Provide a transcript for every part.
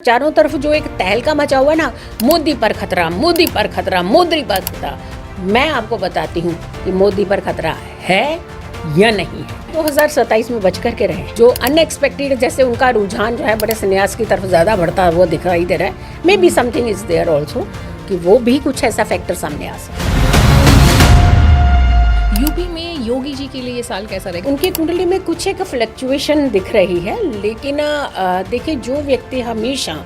चारों तरफ जो एक तहलका मचा हुआ है ना, मोदी पर खतरा, मोदी पर खतरा, मोदी पर खतरा। मैं आपको बताती हूँ कि मोदी पर खतरा है या नहीं है। 2027 में बच करके रहे। जो अनएक्सपेक्टेड जैसे उनका रुझान जो है बड़े संन्यास की तरफ ज्यादा बढ़ता हुआ दिखाई दे रहा है, maybe something is there also कि वो भी कुछ ऐसा फैक्टर सामने आ सकता है। यूपी में योगी जी के लिए ये साल कैसा रहेगा? उनकी कुंडली में कुछ एक फ्लक्चुएशन दिख रही है, लेकिन देखिए जो व्यक्ति हमेशा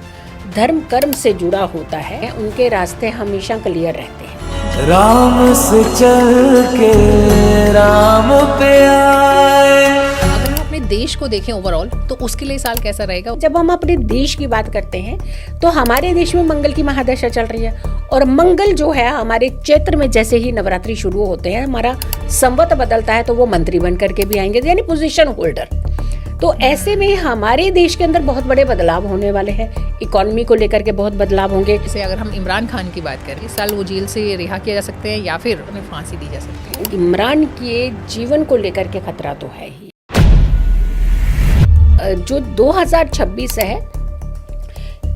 धर्म कर्म से जुड़ा होता है उनके रास्ते हमेशा क्लियर रहते हैं। राम से चल के राम पे आए। अगर हम अपने देश को देखें ओवरऑल तो उसके लिए साल कैसा रहेगा? जब हम अपने देश की बात करते हैं तो हमारे देश में मंगल की महादशा चल रही है, और मंगल जो है हमारे चैत्र में जैसे ही नवरात्रि शुरू होते हैं, हमारा संवत बदलता है तो वो मंत्री बन करके भी आएंगे, यानी पोजीशन होल्डर। तो ऐसे में हमारे देश के अंदर बहुत बड़े बदलाव होने वाले हैं। इकोनॉमी को लेकर के बहुत बदलाव होंगे। जैसे अगर हम इमरान खान की बात करें, इस साल वो जेल से रिहा किया जा सकते हैं या फिर उन्हें फांसी दी जा सकती है? इमरान के जीवन को लेकर के खतरा तो है ही। जो 2026 है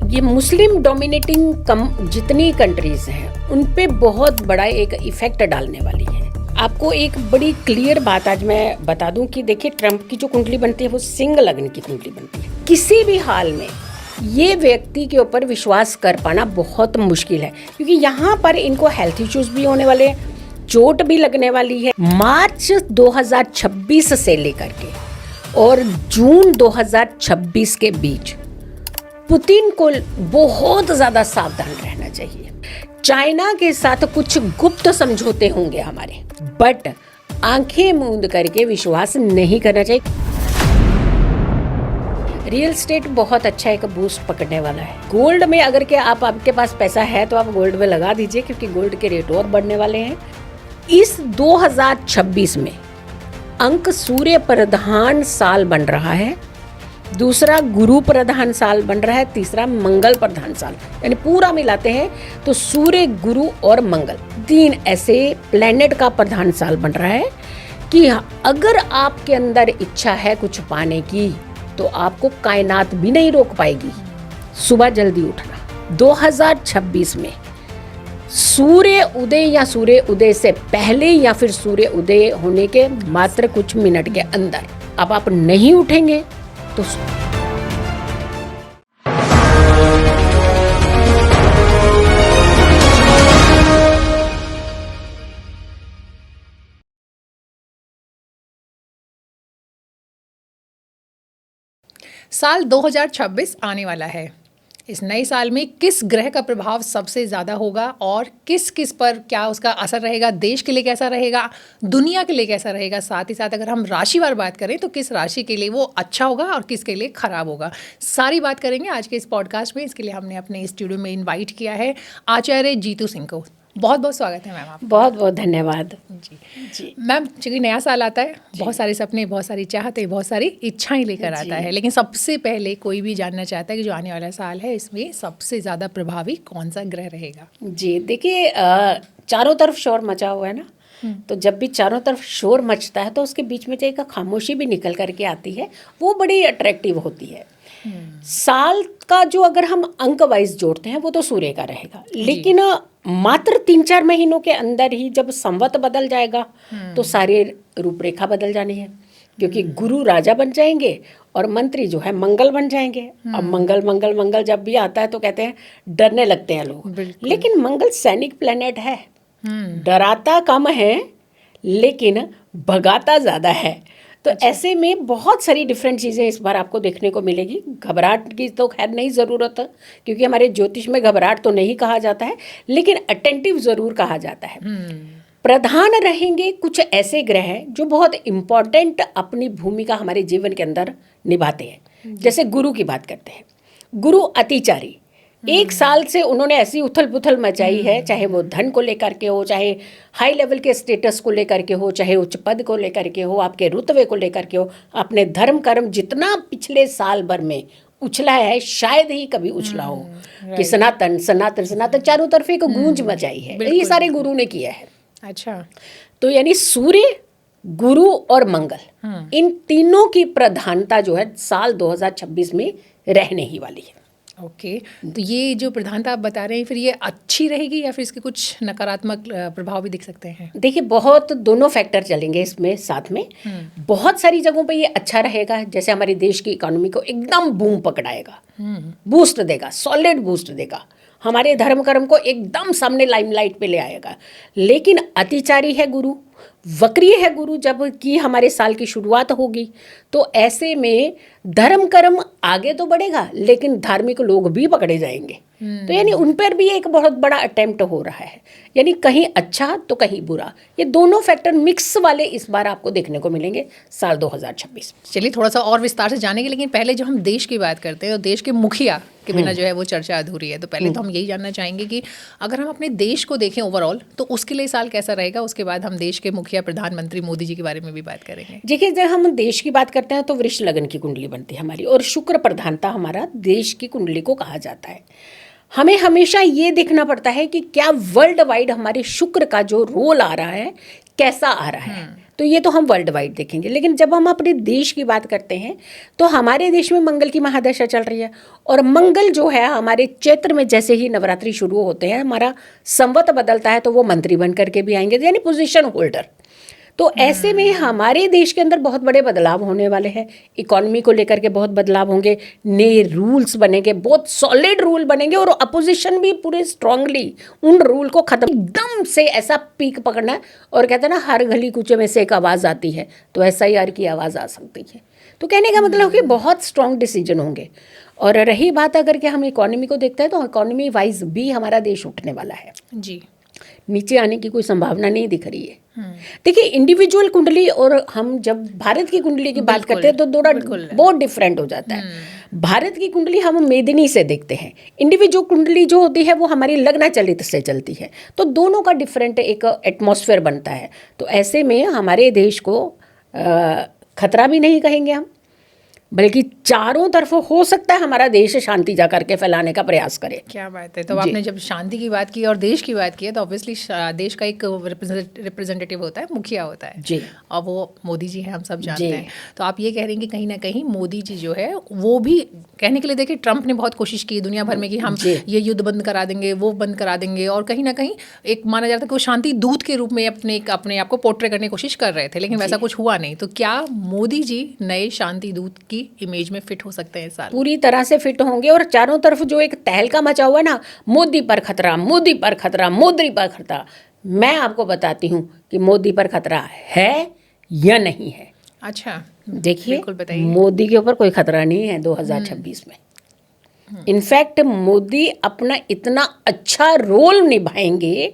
ये मुस्लिम डोमिनेटिंग जितनी कंट्रीज हैं उन पे बहुत बड़ा एक इफेक्ट डालने वाली है। आपको एक बड़ी क्लियर बात आज मैं बता दूं कि देखिए ट्रंप की जो कुंडली बनती है वो सिंह लग्न की कुंडली बनती है। किसी भी हाल में ये व्यक्ति के ऊपर विश्वास कर पाना बहुत मुश्किल है, क्योंकि यहाँ पर इनको हेल्थ इश्यूज भी होने वाले हैं, चोट भी लगने वाली है। मार्च 2026 से लेकर के और जून 2026 के बीच पुतिन को बहुत ज्यादा सावधान रहना चाहिए। चाइना के साथ कुछ गुप्त समझौते होंगे हमारे, बट आंखें मूंद करके विश्वास नहीं करना चाहिए। रियल एस्टेट बहुत अच्छा एक बूस्ट पकड़ने वाला है। गोल्ड में अगर के आपके पास पैसा है तो आप गोल्ड में लगा दीजिए, क्योंकि गोल्ड के रेट और बढ़ने वाले हैं। इस 2026 में अंक सूर्य प्रधान साल बन रहा है, दूसरा गुरु प्रधान साल बन रहा है, तीसरा मंगल प्रधान साल, यानी पूरा मिलाते हैं तो सूर्य, गुरु और मंगल तीन ऐसे प्लेनेट का प्रधान साल बन रहा है कि अगर आपके अंदर इच्छा है कुछ पाने की तो आपको कायनात भी नहीं रोक पाएगी। सुबह जल्दी उठना। 2026 में सूर्य उदय या सूर्य उदय से पहले या फिर सूर्य उदय होने के मात्र कुछ मिनट के अंदर अब आप नहीं उठेंगे तो साल 2026 आने वाला है। इस नए साल में किस ग्रह का प्रभाव सबसे ज़्यादा होगा और किस किस पर क्या उसका असर रहेगा, देश के लिए कैसा रहेगा, दुनिया के लिए कैसा रहेगा, साथ ही साथ अगर हम राशिवार बात करें तो किस राशि के लिए वो अच्छा होगा और किसके लिए खराब होगा, सारी बात करेंगे आज के इस पॉडकास्ट में। इसके लिए हमने अपने स्टूडियो में इन्वाइट किया है आचार्य जीतू सिंह को। बहुत बहुत स्वागत है मैम। आप बहुत बहुत धन्यवाद। जी मैम, चूँकि नया साल आता है, बहुत सारे सपने, बहुत सारी चाहतें, बहुत सारी इच्छाएं लेकर आता है, लेकिन सबसे पहले कोई भी जानना चाहता है कि जो आने वाला साल है इसमें सबसे ज़्यादा प्रभावी कौन सा ग्रह रहेगा? जी देखिए, चारों तरफ शोर मचा हुआ है ना, तो जब भी चारों तरफ शोर मचता है तो उसके बीच में एक खामोशी भी निकल करके आती है, वो बड़ी अट्रैक्टिव होती है। साल का जो अगर हम अंक वाइज जोड़ते हैं वो तो सूर्य का रहेगा, लेकिन मात्र 3-4 महीनों के अंदर ही जब संवत बदल जाएगा तो सारी रूपरेखा बदल जानी है, क्योंकि गुरु राजा बन जाएंगे और मंत्री जो है मंगल बन जाएंगे। अब मंगल मंगल मंगल जब भी आता है तो कहते हैं डरने लगते हैं लोग, लेकिन मंगल सैनिक प्लेनेट है, डराता कम है लेकिन भगाता ज्यादा है। तो ऐसे में बहुत सारी डिफरेंट चीज़ें इस बार आपको देखने को मिलेगी। घबराहट की तो खैर नहीं ज़रूरत है, क्योंकि हमारे ज्योतिष में घबराहट तो नहीं कहा जाता है, लेकिन अटेंटिव ज़रूर कहा जाता है। प्रधान रहेंगे कुछ ऐसे ग्रह जो बहुत इम्पोर्टेंट अपनी भूमिका हमारे जीवन के अंदर निभाते हैं। जैसे गुरु की बात करते हैं, गुरु अतिचारी, 1 साल से उन्होंने ऐसी उथल पुथल मचाई है, चाहे वो धन को लेकर के हो, चाहे हाई लेवल के स्टेटस को लेकर के हो, चाहे उच्च पद को लेकर के हो, आपके रुतबे को लेकर के हो, अपने धर्म कर्म जितना पिछले साल भर में उछला है शायद ही कभी उछला हो कि सनातन सनातन सनातन चारों तरफ एक गूंज मचाई है, ये सारे गुरु ने किया है। अच्छा, तो यानी सूर्य, गुरु और मंगल, इन तीनों की प्रधानता जो है साल 2026 में रहने ही वाली है। ओके, तो ये जो प्रधानता आप बता रहे हैं, फिर ये अच्छी रहेगी या फिर इसके कुछ नकारात्मक प्रभाव भी दिख सकते हैं? देखिए, बहुत दोनों फैक्टर चलेंगे इसमें साथ में। बहुत सारी जगहों पे ये अच्छा रहेगा, जैसे हमारे देश की इकोनॉमी को एकदम बूम पकड़ाएगा, बूस्ट देगा, सॉलिड बूस्ट देगा, हमारे धर्म कर्म को एकदम सामने लाइमलाइट पे ले आएगा। लेकिन अतिचारी है गुरु, वक्रीय है गुरु, जब कि हमारे साल की शुरुआत होगी, तो ऐसे में धर्म कर्म आगे तो बढ़ेगा लेकिन धार्मिक लोग भी पकड़े जाएंगे। तो यानी उन पर भी एक बहुत बड़ा अटेम्प्ट हो रहा है, यानी कहीं अच्छा तो कहीं बुरा, ये दोनों फैक्टर मिक्स वाले इस बार आपको देखने को मिलेंगे साल 2026। चलिए थोड़ा सा और विस्तार से जानेंगे, लेकिन पहले जब हम देश की बात करते हैं तो देश के मुखिया के बिना जो है वो चर्चा अधूरी है। तो पहले तो हम यही जानना चाहेंगे कि अगर हम अपने देश को देखें ओवरऑल, तो उसके लिए साल कैसा रहेगा। उसके बाद हम देश के मुखिया प्रधानमंत्री मोदी जी के बारे में भी बात करेंगे। देखिए, जब हम देश की बात करते हैं तो वृष लगन की कुंडली बनती है हमारी, और शुक्र प्रधानता हमारा देश की कुंडली को कहा जाता है। हमें हमेशा ये देखना पड़ता है कि क्या वर्ल्ड वाइड हमारे शुक्र का जो रोल आ रहा है कैसा आ रहा है, तो ये तो हम वर्ल्ड वाइड देखेंगे। लेकिन जब हम अपने देश की बात करते हैं तो हमारे देश में मंगल की महादशा चल रही है, और मंगल जो है हमारे चैत्र में जैसे ही नवरात्रि शुरू होते हैं, हमारा संवत बदलता है, तो वो मंत्री बन करके भी आएंगे, यानी पोजीशन होल्डर। तो ऐसे में हमारे देश के अंदर बहुत बड़े बदलाव होने वाले हैं। इकोनॉमी को लेकर के बहुत बदलाव होंगे, नए रूल्स बनेंगे, बहुत सॉलिड रूल बनेंगे, और अपोजिशन भी पूरे स्ट्रांगली उन रूल को खत्म, एकदम से ऐसा पीक पकड़ना है। और कहते हैं ना, हर गली कूचे में से एक आवाज़ आती है, तो SIR की आवाज़ आ सकती है। तो कहने का मतलब कि बहुत स्ट्रांग डिसीजन होंगे। और रही बात अगर कि हम इकोनॉमी को देखते हैं, तो इकोनॉमी वाइज भी हमारा देश उठने वाला है जी, नीचे आने की कोई संभावना नहीं दिख रही है। देखिए, इंडिविजुअल कुंडली और हम जब भारत की कुंडली की बात करते हैं तो थोड़ा बहुत डिफरेंट हो जाता है। भारत की कुंडली हम मेदिनी से देखते हैं, इंडिविजुअल कुंडली जो होती है वो हमारी लग्न चलित से चलती है, तो दोनों का डिफरेंट एक एटमॉस्फेयर बनता है। तो ऐसे में हमारे देश को खतरा भी नहीं कहेंगे हम, बल्कि चारों तरफ हो सकता है हमारा देश शांति जा करके फैलाने का प्रयास करे। क्या बात है। तो आपने जब शांति की बात की और देश की बात की है, तो ऑब्वियसली देश का एक रिप्रेजेंटेटिव होता है, मुखिया होता है जी, और वो मोदी जी हैं, हम सब जानते हैं। तो आप ये कह रहे हैं कि कहीं ना कहीं मोदी जी जो है वो भी कहने के लिए, देखिए ट्रंप ने बहुत कोशिश की दुनिया भर में कि हम ये युद्ध बंद करा देंगे, वो बंद करा देंगे, और कहीं ना कहीं एक माना जाता है कि वो शांति दूत के रूप में अपने आप को पोर्ट्रे करने की कोशिश कर रहे थे, लेकिन वैसा कुछ हुआ नहीं। तो क्या मोदी जी नए शांति दूत की इमेज में फिट हो सकते हैं इस साल? पूरी तरह से फिट होंगे। और चारों तरफ जो एक तहलका मचा हुआ है ना, मोदी पर खतरा, मोदी पर खतरा, मोदी पर खतरा, मैं आपको बताती हूँ कि मोदी पर खतरा है या नहीं है। अच्छा, देखिए, बिल्कुल बताइए। मोदी के ऊपर कोई खतरा नहीं है 2026 में। इनफैक्ट मोदी अपना इतना अच्छा रोल निभाएंगे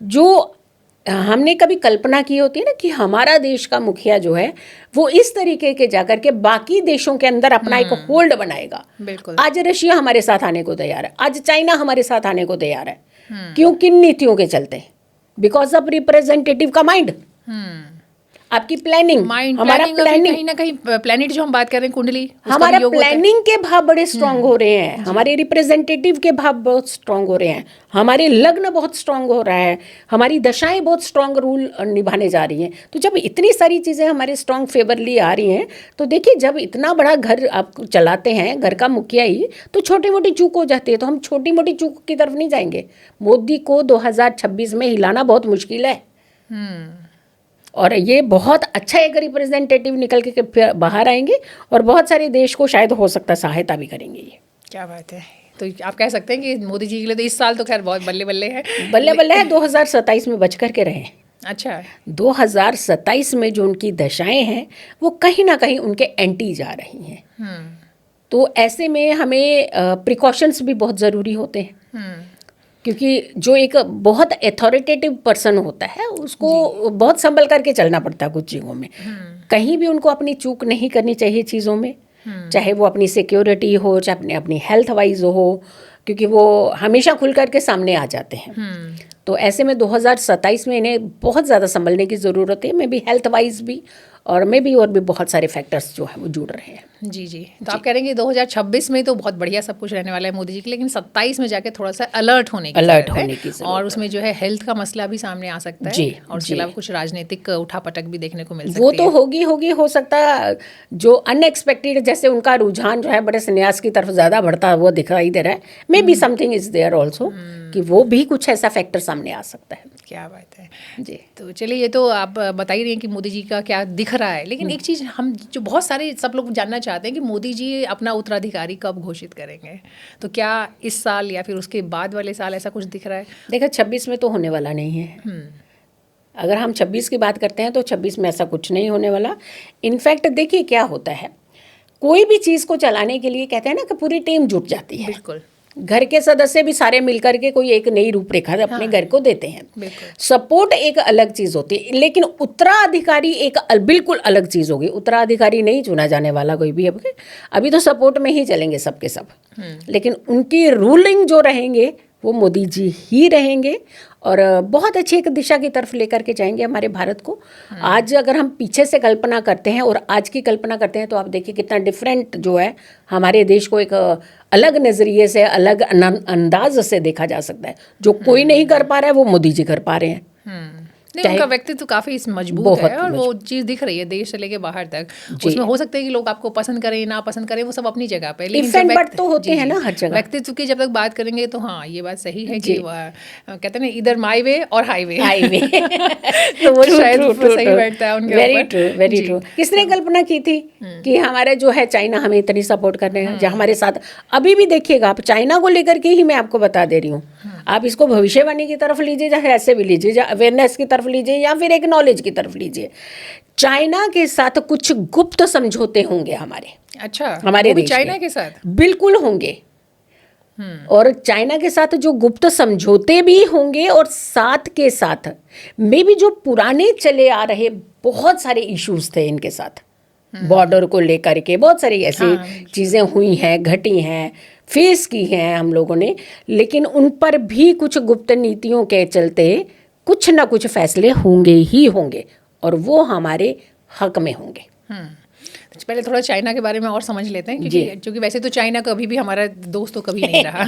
जो हमने कभी कल्पना की होती है ना, कि हमारा देश का मुखिया जो है वो इस तरीके के जाकर के बाकी देशों के अंदर अपना एक होल्ड बनाएगा। बिल्कुल। आज रशिया हमारे साथ आने को तैयार है, आज चाइना हमारे साथ आने को तैयार है। क्यों? किन नीतियों के चलते? बिकॉज ऑफ रिप्रेजेंटेटिव का माइंड, आपकी प्लानिंग, हमारा प्लानिंग, कहीं ना कहीं प्लैनेट जो हम बात कर रहे हैं कुंडली, हमारा प्लानिंग के भाव बड़े स्ट्रांग हो रहे हैं, हमारे रिप्रेजेंटेटिव के भाव बहुत स्ट्रांग हो रहे हैं, हमारे लग्न बहुत स्ट्रांग हो रहा है, हमारी दशाएं बहुत स्ट्रांग रूल निभाने जा रही हैं। तो जब इतनी सारी चीज़ें हमारे स्ट्रांग फेवरली आ रही हैं, तो देखिए जब इतना बड़ा घर आप चलाते हैं, घर का मुखिया ही, तो छोटी मोटी चूक हो जाती है। तो हम छोटी मोटी चूक की तरफ नहीं जाएंगे। मोदी को 2026 में हिलाना बहुत मुश्किल है। और ये बहुत अच्छा एक रिप्रेजेंटेटिव निकल के बाहर आएंगे, और बहुत सारे देश को शायद हो सकता सहायता भी करेंगे ये। क्या बात है। तो आप कह सकते हैं कि मोदी जी के लिए तो इस साल तो खैर बहुत बल्ले बल्ले है, बल्ले बल्ले है। 2027 में बच कर के रहे। अच्छा, 2027 में जो उनकी दशाएं हैं वो कहीं ना कहीं उनके एंटी जा रही हैं। तो ऐसे में हमें प्रिकॉशंस भी बहुत ज़रूरी होते हैं, क्योंकि जो एक बहुत अथॉरिटेटिव पर्सन होता है उसको बहुत संभल करके चलना पड़ता है कुछ चीज़ों में। कहीं भी उनको अपनी चूक नहीं करनी चाहिए चीज़ों में, चाहे वो अपनी सिक्योरिटी हो, चाहे अपनी हेल्थ वाइज हो, क्योंकि वो हमेशा खुल करके सामने आ जाते हैं। तो ऐसे में 2027 में इन्हें बहुत ज़्यादा संभलने की ज़रूरत है, मे बी हेल्थ वाइज भी और मे भी और भी बहुत सारे फैक्टर्स जो है वो जुड़ रहे हैं। जी जी। तो आप कह रहे हैं कि 2026 में तो बहुत बढ़िया सब कुछ रहने वाला है मोदी जी की, लेकिन 27 में जाके थोड़ा सा अलर्ट होने की ज़रूरत है। और उसमें जो है हेल्थ का मसला भी सामने आ सकता है। जी, और उसके अलावा कुछ राजनीतिक उठापटक भी देखने को मिल सकती है। वो तो होगी हो सकता है जो अनएक्सपेक्टेड, जैसे उनका रुझान जो है बड़े संन्यास की तरफ ज़्यादा बढ़ता हुआ दिखाई दे रहा है, maybe something is there also, कि वो भी कुछ ऐसा फैक्टर सामने आ सकता है। क्या बात है जी। तो चलिए, ये तो आप बता ही रही हैं कि मोदी जी का क्या दिख रहा है, लेकिन एक चीज़ हम जो बहुत सारे सब लोग जानना चाहते हैं कि मोदी जी अपना उत्तराधिकारी कब घोषित करेंगे। तो क्या इस साल या फिर उसके बाद वाले साल ऐसा कुछ दिख रहा है? देखो 26 में तो होने वाला नहीं है। अगर हम 26 की बात करते हैं तो 26 में ऐसा कुछ नहीं होने वाला। इनफैक्ट देखिए क्या होता है, कोई भी चीज़ को चलाने के लिए कहते हैं ना कि पूरी टीम जुट जाती है। बिल्कुल। घर के सदस्य भी सारे मिलकर के कोई एक नई रूपरेखा अपने घर को देते हैं। बिल्कुल। सपोर्ट एक अलग चीज़ होती है, लेकिन उत्तराधिकारी एक बिल्कुल अलग चीज़ होगी। उत्तराधिकारी नहीं चुना जाने वाला कोई भी। अभी तो सपोर्ट में ही चलेंगे सबके सब, लेकिन उनकी रूलिंग जो रहेंगे वो मोदी जी ही रहेंगे और बहुत अच्छी एक दिशा की तरफ लेकर के जाएंगे हमारे भारत को। आज अगर हम पीछे से कल्पना करते हैं और आज की कल्पना करते हैं तो आप देखिए कितना डिफरेंट जो है हमारे देश को एक अलग नज़रिए से, अलग अंदाज से देखा जा सकता है। जो कोई नहीं कर पा रहा है वो मोदी जी कर पा रहे हैं। नहीं, उनका व्यक्तित्व काफ़ी मजबूत है और वो चीज़ दिख रही है देश से लेके बाहर तक। उसमें हो सकता है कि लोग आपको पसंद करें ना पसंद करें, वो सब अपनी जगह पे, लेकिन बट तो होते हैं ना हर जगह। व्यक्तित्व की जब तक बात करेंगे तो हाँ, ये बात सही है कि कहते हैं ना, इधर माई वे और हाईवे तो वो शायद सही बैठता है उनके ऊपर। Very true. किसने कल्पना की थी कि हमारे जो है चाइना हमें इतनी सपोर्ट कर रहे हैं, जो हमारे साथ अभी भी देखिएगा आप, चाइना को लेकर के ही मैं आपको बता दे रही हूँ। आप इसको भविष्यवाणी की तरफ लीजिए या ऐसे भी लीजिए, या अवेयरनेस की तरफ लीजिए या फिर एक नॉलेज की तरफ लीजिए, चाइना के साथ कुछ गुप्त समझौते होंगे हमारे। अच्छा, हमारे देश चाइना के साथ बिल्कुल होंगे। और चाइना के साथ जो गुप्त समझौते भी होंगे और साथ के साथ में भी जो पुराने चले आ रहे बहुत सारे इश्यूज थे इनके साथ, बॉर्डर को लेकर के बहुत सारी ऐसी चीज़ें हुई हैं, घटी हैं, फेस की हैं हम लोगों ने, लेकिन उन पर भी कुछ गुप्त नीतियों के चलते कुछ ना कुछ फैसले होंगे ही होंगे और वो हमारे हक में होंगे। तो पहले थोड़ा चाइना के बारे में और समझ लेते हैं, क्योंकि वैसे तो चाइना कभी भी हमारा दोस्त तो कभी नहीं रहा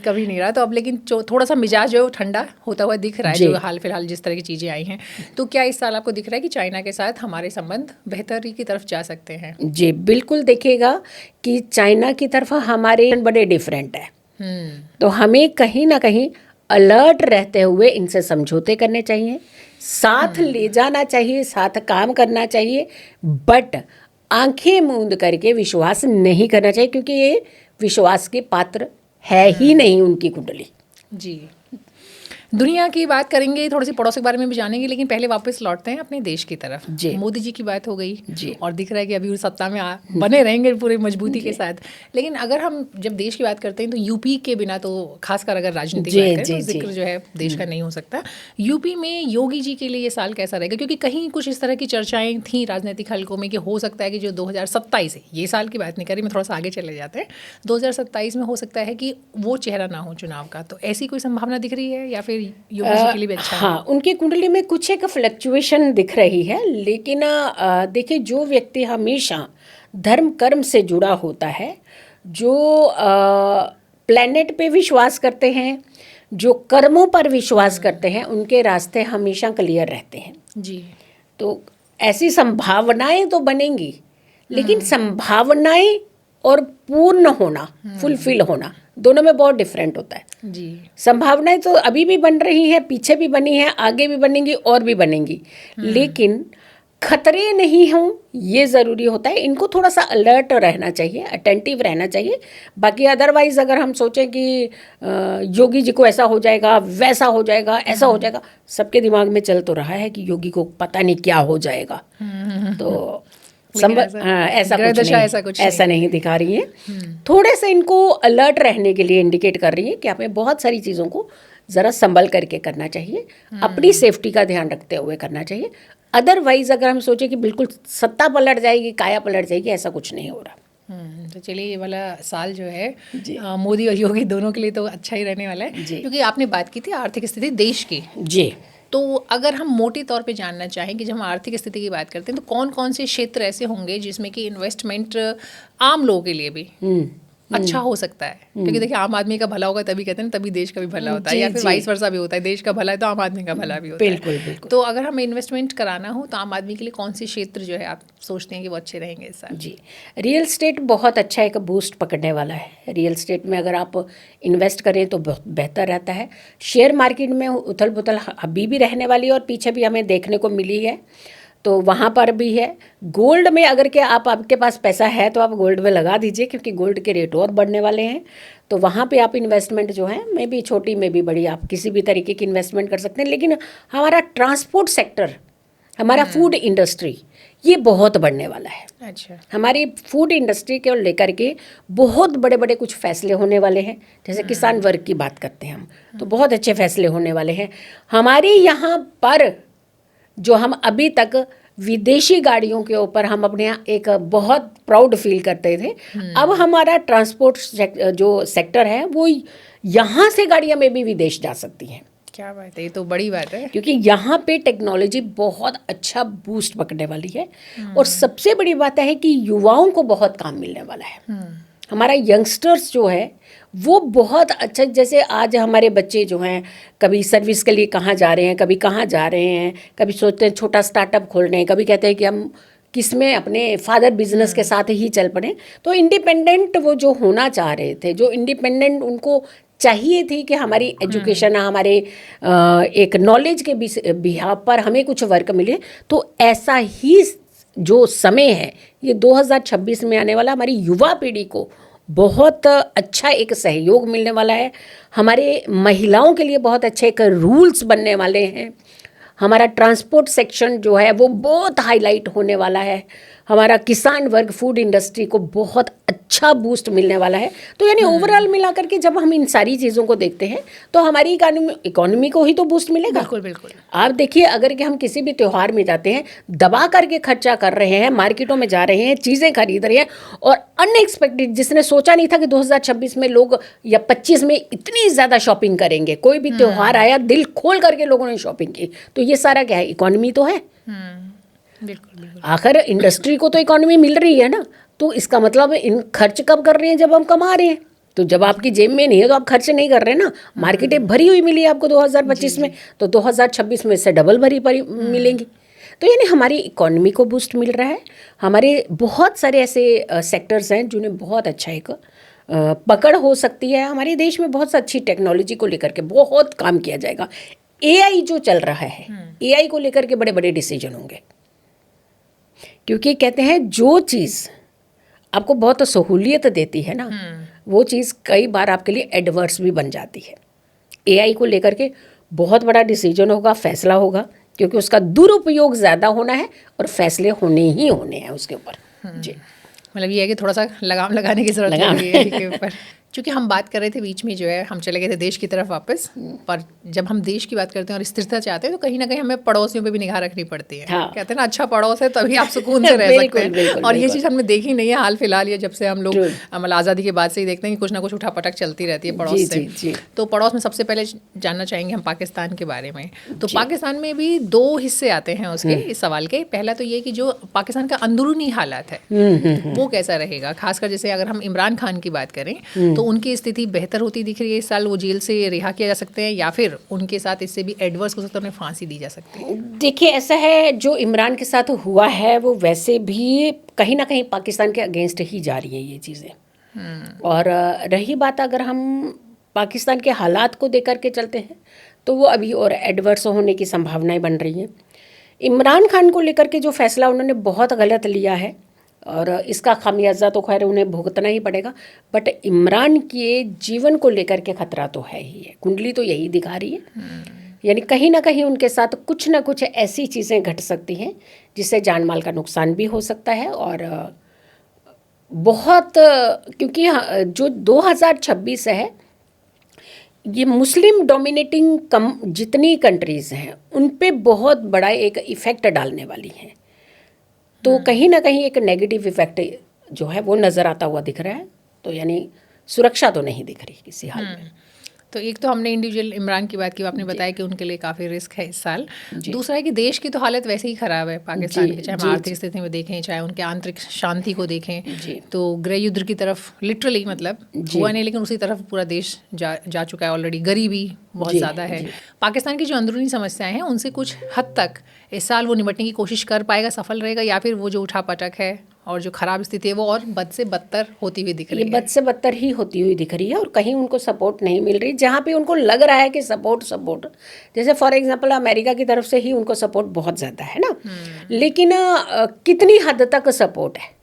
कभी नहीं रहा। तो अब लेकिन थोड़ा सा मिजाज जो है ठंडा होता हुआ दिख रहा है, जो हाल फिलहाल जिस तरह की चीज़ें आई हैं। तो क्या इस साल आपको दिख रहा है कि चाइना के साथ हमारे संबंध बेहतरी की तरफ जा सकते हैं? जी बिल्कुल, देखिएगा कि चाइना की तरफ हमारे बड़े डिफरेंट है। तो हमें कहीं ना कहीं अलर्ट रहते हुए इनसे समझौते करने चाहिए, साथ ले जाना चाहिए, साथ काम करना चाहिए, बट आंखें मूंद करके विश्वास नहीं करना चाहिए, क्योंकि ये विश्वास के पात्र है ही नहीं उनकी कुंडली। जी, दुनिया की बात करेंगे, थोड़ी सी पड़ोस के बारे में भी जानेंगे, लेकिन पहले वापस लौटते हैं अपने देश की तरफ। मोदी जी की बात हो गई और दिख रहा है कि अभी सत्ता में बने रहेंगे पूरी मजबूती के साथ। लेकिन अगर हम जब देश की बात करते हैं तो यूपी के बिना तो, खासकर अगर राजनीति की बात करें तो जिक्र जो है देश का नहीं हो सकता। यूपी में योगी जी के लिए ये साल कैसा रहेगा? क्योंकि कहीं कुछ इस तरह की चर्चाएं थी राजनीतिक हलकों में कि हो सकता है कि जो 2027 है, ये साल की बात नहीं करी मैं, थोड़ा सा आगे चले जाते हैं, 2027 में हो सकता है कि वो चेहरा ना हो चुनाव का। तो ऐसी कोई संभावना दिख रही है या फिर योगी जी के लिए भी अच्छा? हाँ, उनकी कुंडली में कुछ एक फ्लक्चुएशन दिख रही है, लेकिन देखिए जो व्यक्ति हमेशा धर्म कर्म से जुड़ा होता है, जो प्लेनेट पे विश्वास करते हैं, जो कर्मों पर विश्वास करते हैं, उनके रास्ते हमेशा क्लियर रहते हैं। जी, तो ऐसी संभावनाएं तो बनेंगी, लेकिन संभावनाएं और पूर्ण होना, फुलफिल होना, दोनों में बहुत डिफरेंट होता है। जी, संभावनाएं तो अभी भी बन रही हैं, पीछे भी बनी हैं, आगे भी बनेंगी और भी बनेंगी, लेकिन खतरे नहीं हों ये ज़रूरी होता है। इनको थोड़ा सा अलर्ट रहना चाहिए, अटेंटिव रहना चाहिए। बाकी अदरवाइज़ अगर हम सोचें कि योगी जी को ऐसा हो जाएगा, वैसा हो जाएगा, ऐसा हो जाएगा, सबके दिमाग में चल तो रहा है कि योगी को पता नहीं क्या हो जाएगा, तो ऐसा नहीं दिखा रही है। थोड़े से इनको अलर्ट रहने के लिए इंडिकेट कर रही है कि हमें बहुत सारी चीज़ों को ज़रा संभल करके करना चाहिए, अपनी सेफ्टी का ध्यान रखते हुए करना चाहिए। अदरवाइज अगर हम सोचें कि बिल्कुल सत्ता पलट जाएगी, काया पलट जाएगी, ऐसा कुछ नहीं हो रहा। तो चलिए, ये वाला साल जो है मोदी और योगी दोनों के लिए तो अच्छा ही रहने वाला है। क्योंकि आपने बात की थी आर्थिक स्थिति देश की, जी, तो अगर हम मोटे तौर पे जानना चाहें कि जब हम आर्थिक स्थिति की बात करते हैं तो कौन कौन से क्षेत्र ऐसे होंगे जिसमें कि इन्वेस्टमेंट आम लोगों के लिए भी अच्छा हो सकता है, क्योंकि देखिए आम आदमी का भला होगा तभी कहते हैं तभी देश का भी भला होता है, या फिर वाइस वर्सा भी होता है, देश का भला है तो आम आदमी का भला भी होता है। बिल्कुल बिल्कुल। तो अगर हमें इन्वेस्टमेंट कराना हो तो आम आदमी के लिए कौन से क्षेत्र जो है आप सोचते हैं कि वो अच्छे रहेंगे इस साल? जी, रियल स्टेट बहुत अच्छा एक बूस्ट पकड़ने वाला है। रियल स्टेट में अगर आप इन्वेस्ट करें तो बहुत बेहतर रहता है। शेयर मार्केट में उथल पुथल अभी भी रहने वाली है और पीछे भी हमें देखने को मिली है, तो वहाँ पर भी है। गोल्ड में अगर के आपके पास पैसा है तो आप गोल्ड में लगा दीजिए, क्योंकि गोल्ड के रेट और बढ़ने वाले हैं। तो वहाँ पे आप इन्वेस्टमेंट जो है में भी छोटी में भी बड़ी आप किसी भी तरीके की इन्वेस्टमेंट कर सकते हैं। लेकिन हमारा ट्रांसपोर्ट सेक्टर, हमारा फूड इंडस्ट्री, ये बहुत बढ़ने वाला है। अच्छा। हमारी फूड इंडस्ट्री को लेकर के बहुत बड़े बड़े कुछ फैसले होने वाले हैं। जैसे किसान वर्ग की बात करते हैं हम, तो बहुत अच्छे फैसले होने वाले हैं हमारे यहाँ पर। जो हम अभी तक विदेशी गाड़ियों के ऊपर हम अपने यहाँ एक बहुत प्राउड फील करते थे, अब हमारा ट्रांसपोर्ट जो सेक्टर है वो यहाँ से गाड़ियाँ में भी विदेश जा सकती हैं। क्या बात है, ये तो बड़ी बात है। क्योंकि यहाँ पे टेक्नोलॉजी बहुत अच्छा बूस्ट पकड़ने वाली है। और सबसे बड़ी बात है कि युवाओं को बहुत काम मिलने वाला है। हमारा यंगस्टर्स जो है वो बहुत अच्छा, जैसे आज हमारे बच्चे जो हैं कभी सर्विस के लिए कहाँ जा रहे हैं, कभी कहाँ जा रहे हैं, कभी सोचते हैं छोटा स्टार्टअप खोल रहे हैं, कभी कहते हैं कि हम किसमें अपने फादर बिजनेस के साथ ही चल पड़े। तो इंडिपेंडेंट वो जो होना चाह रहे थे, जो इंडिपेंडेंट उनको चाहिए थी कि हमारी एजुकेशन, हमारे एक नॉलेज के बिहाफ पर हमें कुछ वर्क मिले, तो ऐसा ही जो समय है ये 2026 में आने वाला, हमारी युवा पीढ़ी को बहुत अच्छा एक सहयोग मिलने वाला है। हमारे महिलाओं के लिए बहुत अच्छे एक रूल्स बनने वाले हैं। हमारा ट्रांसपोर्ट सेक्शन जो है वो बहुत हाईलाइट होने वाला है। हमारा किसान वर्ग, फूड इंडस्ट्री को बहुत अच्छा बूस्ट मिलने वाला है। तो यानी ओवरऑल मिलाकर के जब हम इन सारी चीज़ों को देखते हैं तो हमारी इकोनॉमी को ही तो बूस्ट मिलेगा। बिल्कुल बिल्कुल। आप देखिए, अगर कि हम किसी भी त्यौहार में जाते हैं, दबा करके खर्चा कर रहे हैं, मार्केटों में जा रहे हैं, चीज़ें खरीद रहे हैं, और अनएक्सपेक्टेड, जिसने सोचा नहीं था कि 2026 में लोग या 25 में इतनी ज़्यादा शॉपिंग करेंगे, कोई भी त्यौहार आया दिल खोल करके लोगों ने शॉपिंग की, तो ये सारा क्या है? इकोनॉमी तो है। बिल्कुल बिल्कुल। आखिर इंडस्ट्री को तो इकोनॉमी मिल रही है ना, तो इसका मतलब इन खर्च कब कर रहे हैं? जब हम कमा रहे हैं। तो जब आपकी जेब में नहीं है तो आप खर्च नहीं कर रहे ना। मार्केटें भरी हुई मिली आपको 2025 में, तो 2026 में इससे डबल भरी मिलेंगी। तो यानी हमारी इकोनॉमी को बूस्ट मिल रहा है। हमारे बहुत सारे ऐसे सेक्टर्स हैं जिन्हें बहुत अच्छा एक पकड़ हो सकती है। हमारे देश में बहुत अच्छी टेक्नोलॉजी को लेकर के बहुत काम किया जाएगा। AI जो चल रहा है, AI को लेकर के बड़े बड़े डिसीजन होंगे, क्योंकि कहते हैं जो चीज़ आपको बहुत सहूलियत देती है ना, वो चीज़ कई बार आपके लिए एडवर्स भी बन जाती है। AI को लेकर के बहुत बड़ा डिसीजन होगा, फैसला होगा, क्योंकि उसका दुरुपयोग ज़्यादा होना है और फैसले होने ही होने हैं उसके ऊपर। जी, मतलब ये है कि थोड़ा सा लगाम लगाने की जरूरत है के ऊपर। क्योंकि हम बात कर रहे थे बीच में जो है, हम चले गए थे देश की तरफ वापस, पर जब हम देश की बात करते हैं और स्थिरता चाहते हैं तो कहीं ना कहीं हमें पड़ोसियों पे भी निगाह रखनी पड़ती है। हाँ। कहते हैं ना, अच्छा पड़ोस है तभी आप सुकून से रह सकते हैं। और ये चीज़ हमने देखी नहीं है हाल फिलहाल, ये जब से हम लोग मतलब आज़ादी के बाद से ही देखते हैं कि कुछ ना कुछ उठापटक चलती रहती है पड़ोस से। तो पड़ोस में सबसे पहले जानना चाहेंगे हम पाकिस्तान के बारे में। तो पाकिस्तान में भी 2 हिस्से आते हैं उसके इस सवाल के। पहला तो ये कि जो पाकिस्तान का अंदरूनी हालात है वो कैसा रहेगा, खासकर जैसे अगर हम इमरान खान की बात करें तो उनकी स्थिति बेहतर होती दिख रही है इस साल। वो जेल से रिहा किया जा सकते हैं या फिर उनके साथ इससे भी एडवर्स हो सकता है, उन्हें फांसी दी जा सकती है? देखिए, ऐसा है, जो इमरान के साथ हुआ है वो वैसे भी कहीं ना कहीं पाकिस्तान के अगेंस्ट ही जा रही है ये चीज़ें। और रही बात अगर हम पाकिस्तान के हालात को देख करके चलते हैं तो वो अभी और एडवर्स होने की संभावनाएं बन रही हैं। इमरान खान को लेकर के जो फैसला उन्होंने बहुत गलत लिया है और इसका खामियाजा तो खैर उन्हें भुगतना ही पड़ेगा, बट इमरान के जीवन को लेकर के खतरा तो है ही है। कुंडली तो यही दिखा रही है, यानी कहीं ना कहीं उनके साथ कुछ ना कुछ ऐसी चीज़ें घट सकती हैं जिससे जान माल का नुकसान भी हो सकता है। और बहुत, क्योंकि जो 2026 है ये मुस्लिम डोमिनेटिंग जितनी कंट्रीज़ हैं उन पे बहुत बड़ा एक इफ़ेक्ट डालने वाली हैं। तो कहीं ना कहीं एक नेगेटिव इफेक्ट जो है वो नज़र आता हुआ दिख रहा है। तो यानी सुरक्षा तो नहीं दिख रही किसी हाल में। तो एक तो हमने इंडिविजुअल इमरान की बात की, आपने बताया कि उनके लिए काफ़ी रिस्क है इस साल। दूसरा है कि देश की तो हालत वैसे ही ख़राब है पाकिस्तान की, चाहे हम आर्थिक स्थिति में देखें, चाहे उनके आंतरिक शांति को देखें, तो गृह युद्ध की तरफ लिटरली मतलब हुआ नहीं, लेकिन उसी तरफ पूरा देश जा चुका है ऑलरेडी। गरीबी बहुत ज़्यादा है। पाकिस्तान की जो अंदरूनी समस्याएं हैं उनसे कुछ हद तक इस साल वो निपटने की कोशिश कर पाएगा, सफल रहेगा, या फिर वो जो उठापटक है और जो खराब स्थिति है वो और बद से बदतर होती हुई दिख रही है? ये बद से बदतर ही होती हुई दिख रही है, और कहीं उनको सपोर्ट नहीं मिल रही। जहाँ पे उनको लग रहा है कि सपोर्ट, जैसे फॉर एग्जांपल अमेरिका की तरफ से ही उनको सपोर्ट बहुत ज़्यादा है ना, लेकिन कितनी हद तक सपोर्ट है,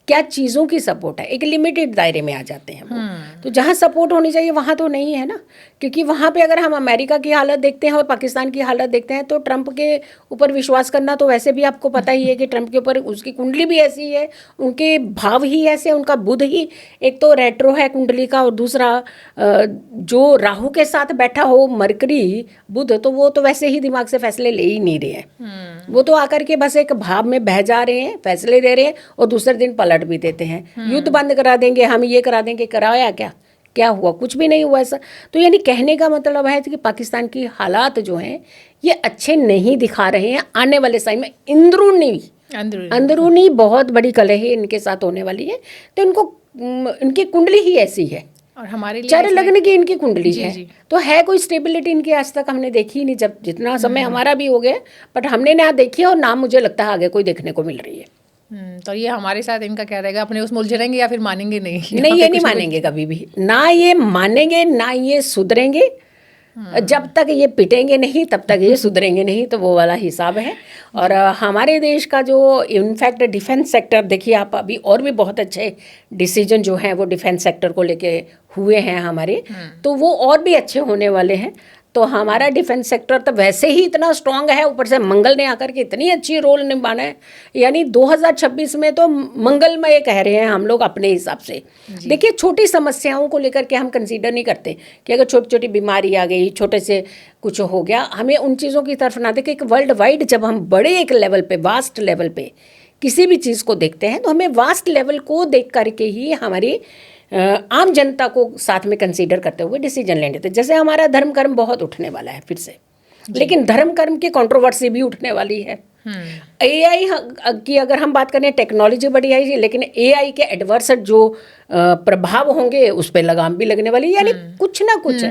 क्या चीज़ों की सपोर्ट है, एक लिमिटेड दायरे में आ जाते हैं वो। तो जहाँ सपोर्ट होनी चाहिए वहाँ तो नहीं है ना, क्योंकि वहाँ पे अगर हम अमेरिका की हालत देखते हैं और पाकिस्तान की हालत देखते हैं तो ट्रंप के ऊपर विश्वास करना तो वैसे भी आपको पता ही है कि ट्रंप के ऊपर उसकी कुंडली भी ऐसी है, उनके भाव ही ऐसे, उनका बुध ही एक तो रेट्रो है कुंडली का, और दूसरा जो राहु के साथ बैठा हो मरकरी बुध, तो वो तो वैसे ही दिमाग से फैसले ले ही नहीं रहे हैं। वो तो आकर के बस एक भाव में बह जा रहे हैं, फैसले दे रहे हैं और दूसरे दिन पलट भी देते हैं। युद्ध बंद करा देंगे, हम ये करा देंगे, कराया क्या हुआ? कुछ भी नहीं हुआ ऐसा। तो यानी कहने का मतलब है कि पाकिस्तान की हालात जो हैं ये अच्छे नहीं दिखा रहे हैं। आने वाले समय में अंदरूनी बहुत बड़ी कलह इनके साथ होने वाली है। तो इनकी कुंडली ही ऐसी है, और हमारे लिए चर लगने की इनकी कुंडली है। तो है कोई स्टेबिलिटी इनकी आज तक हमने देखी ही नहीं, जब जितना समय हमारा भी हो गया, बट हमने ना देखी है और ना मुझे लगता है आगे कोई देखने को मिल रही है। तो ये हमारे साथ इनका क्या रहेगा, अपने उसमें उलझे रहेंगे या फिर मानेंगे नहीं? नहीं, ये नहीं मानेंगे कभी भी, ना ये मानेंगे ना ये सुधरेंगे। जब तक ये पिटेंगे नहीं तब तक ये सुधरेंगे नहीं, तो वो वाला हिसाब है। और हमारे देश का जो इनफैक्ट डिफेंस सेक्टर देखिए आप, अभी और भी बहुत अच्छे डिसीजन जो हैं वो डिफेंस सेक्टर को लेके हुए हैं हमारे, तो वो और भी अच्छे होने वाले हैं। तो हमारा डिफेंस सेक्टर तो वैसे ही इतना स्ट्रांग है, ऊपर से मंगल ने आकर के इतनी अच्छी रोल निभाना है, यानी 2026 में तो मंगलमय कह रहे हैं हम लोग अपने हिसाब से। देखिए छोटी समस्याओं को लेकर के हम कंसीडर नहीं करते कि अगर छोटी छोटी बीमारी आ गई, छोटे से कुछ हो गया, हमें उन चीज़ों की तरफ ना देखें। एक वर्ल्ड वाइड जब हम बड़े एक लेवल पे, वास्ट लेवल पे किसी भी चीज़ को देखते हैं तो हमें वास्ट लेवल को देख करके ही हमारी आम जनता को साथ में कंसीडर करते हुए डिसीजन लेने थे। जैसे हमारा धर्म कर्म बहुत उठने वाला है फिर से, लेकिन धर्म कर्म की कंट्रोवर्सी भी उठने वाली है। एआई की अगर हम बात करें, टेक्नोलॉजी बड़ी है, लेकिन एआई के एडवर्स जो प्रभाव होंगे उस पर लगाम भी लगने वाली, यानी कुछ ना कुछ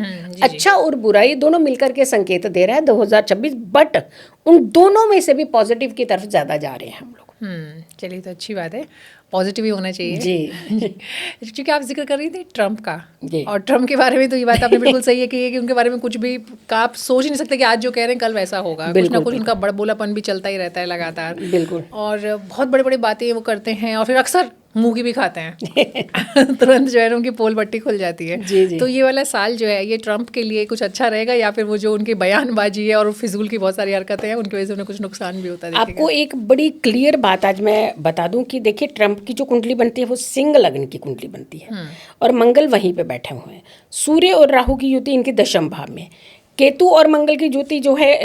अच्छा और बुराई दोनों मिलकर के संकेत दे रहा है 2026, बट उन दोनों में से भी पॉजिटिव की तरफ ज़्यादा जा रहे हैं हम लोग। चलिए, तो अच्छी बात है, पॉजिटिव ही होना चाहिए जी। क्योंकि आप जिक्र कर रही थी ट्रंप का, और ट्रंप के बारे में तो ये बात आपने बिल्कुल सही है कि उनके बारे में कुछ भी आप सोच नहीं सकते कि आज जो कह रहे हैं कल वैसा होगा। कुछ ना कुछ उनका बड़बोलापन भी चलता ही रहता है लगातार, बिल्कुल, और बहुत बड़े बड़े बातें वो करते हैं, और फिर अक्सर मुँह की भी खाते हैं तुरंत जो है उनकी पोल बट्टी खुल जाती है। जी। तो ये वाला साल जो है ये ट्रंप के लिए कुछ अच्छा रहेगा, या फिर वो जो उनकी बयानबाजी है और फिजूल की बहुत सारी हरकतें हैं उनकी वजह से उन्हें कुछ नुकसान भी होता है? आपको एक बड़ी क्लियर बात आज मैं बता दूं कि देखिए ट्रंप की जो कुंडली बनती है वो सिंह लग्न की कुंडली बनती है, और मंगल वहीं पे बैठे हुए हैं। सूर्य और राहु की युति इनके दशम भाव में, केतु और मंगल की ज्योति जो है,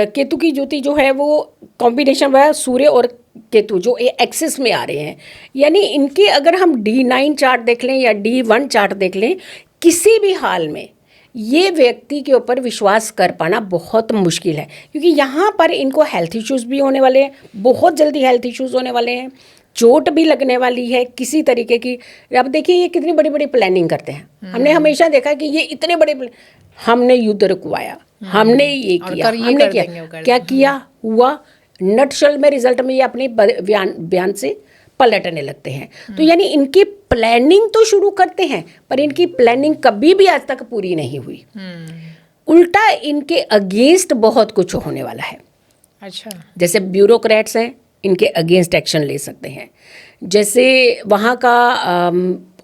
केतु की ज्योति जो है वो कॉम्बिनेशन है सूर्य और केतु जो एक्सिस में आ रहे हैं। यानी इनके अगर हम D9 चार्ट देख लें या D1 चार्ट देख लें, किसी भी हाल में ये व्यक्ति के ऊपर विश्वास कर पाना बहुत मुश्किल है, क्योंकि यहाँ पर इनको हेल्थ इश्यूज़ भी होने वाले हैं, बहुत जल्दी हेल्थ इश्यूज़ होने वाले हैं, चोट भी लगने वाली है किसी तरीके की। अब देखिए ये कितनी बड़ी बड़ी प्लानिंग करते हैं। हमने हमेशा देखा कि ये इतने बड़े हमने युद्ध रुकवाया, हमने ये किया, हमने क्या किया हुआ, नटशल में रिजल्ट में ये अपने बयान से पलटने लगते हैं। तो यानी इनकी प्लानिंग तो शुरू करते हैं, पर इनकी प्लानिंग कभी भी आज तक पूरी नहीं हुई। उल्टा इनके अगेंस्ट बहुत कुछ होने वाला है। अच्छा, जैसे ब्यूरोक्रेट्स हैं, इनके अगेंस्ट एक्शन ले सकते हैं। जैसे वहाँ का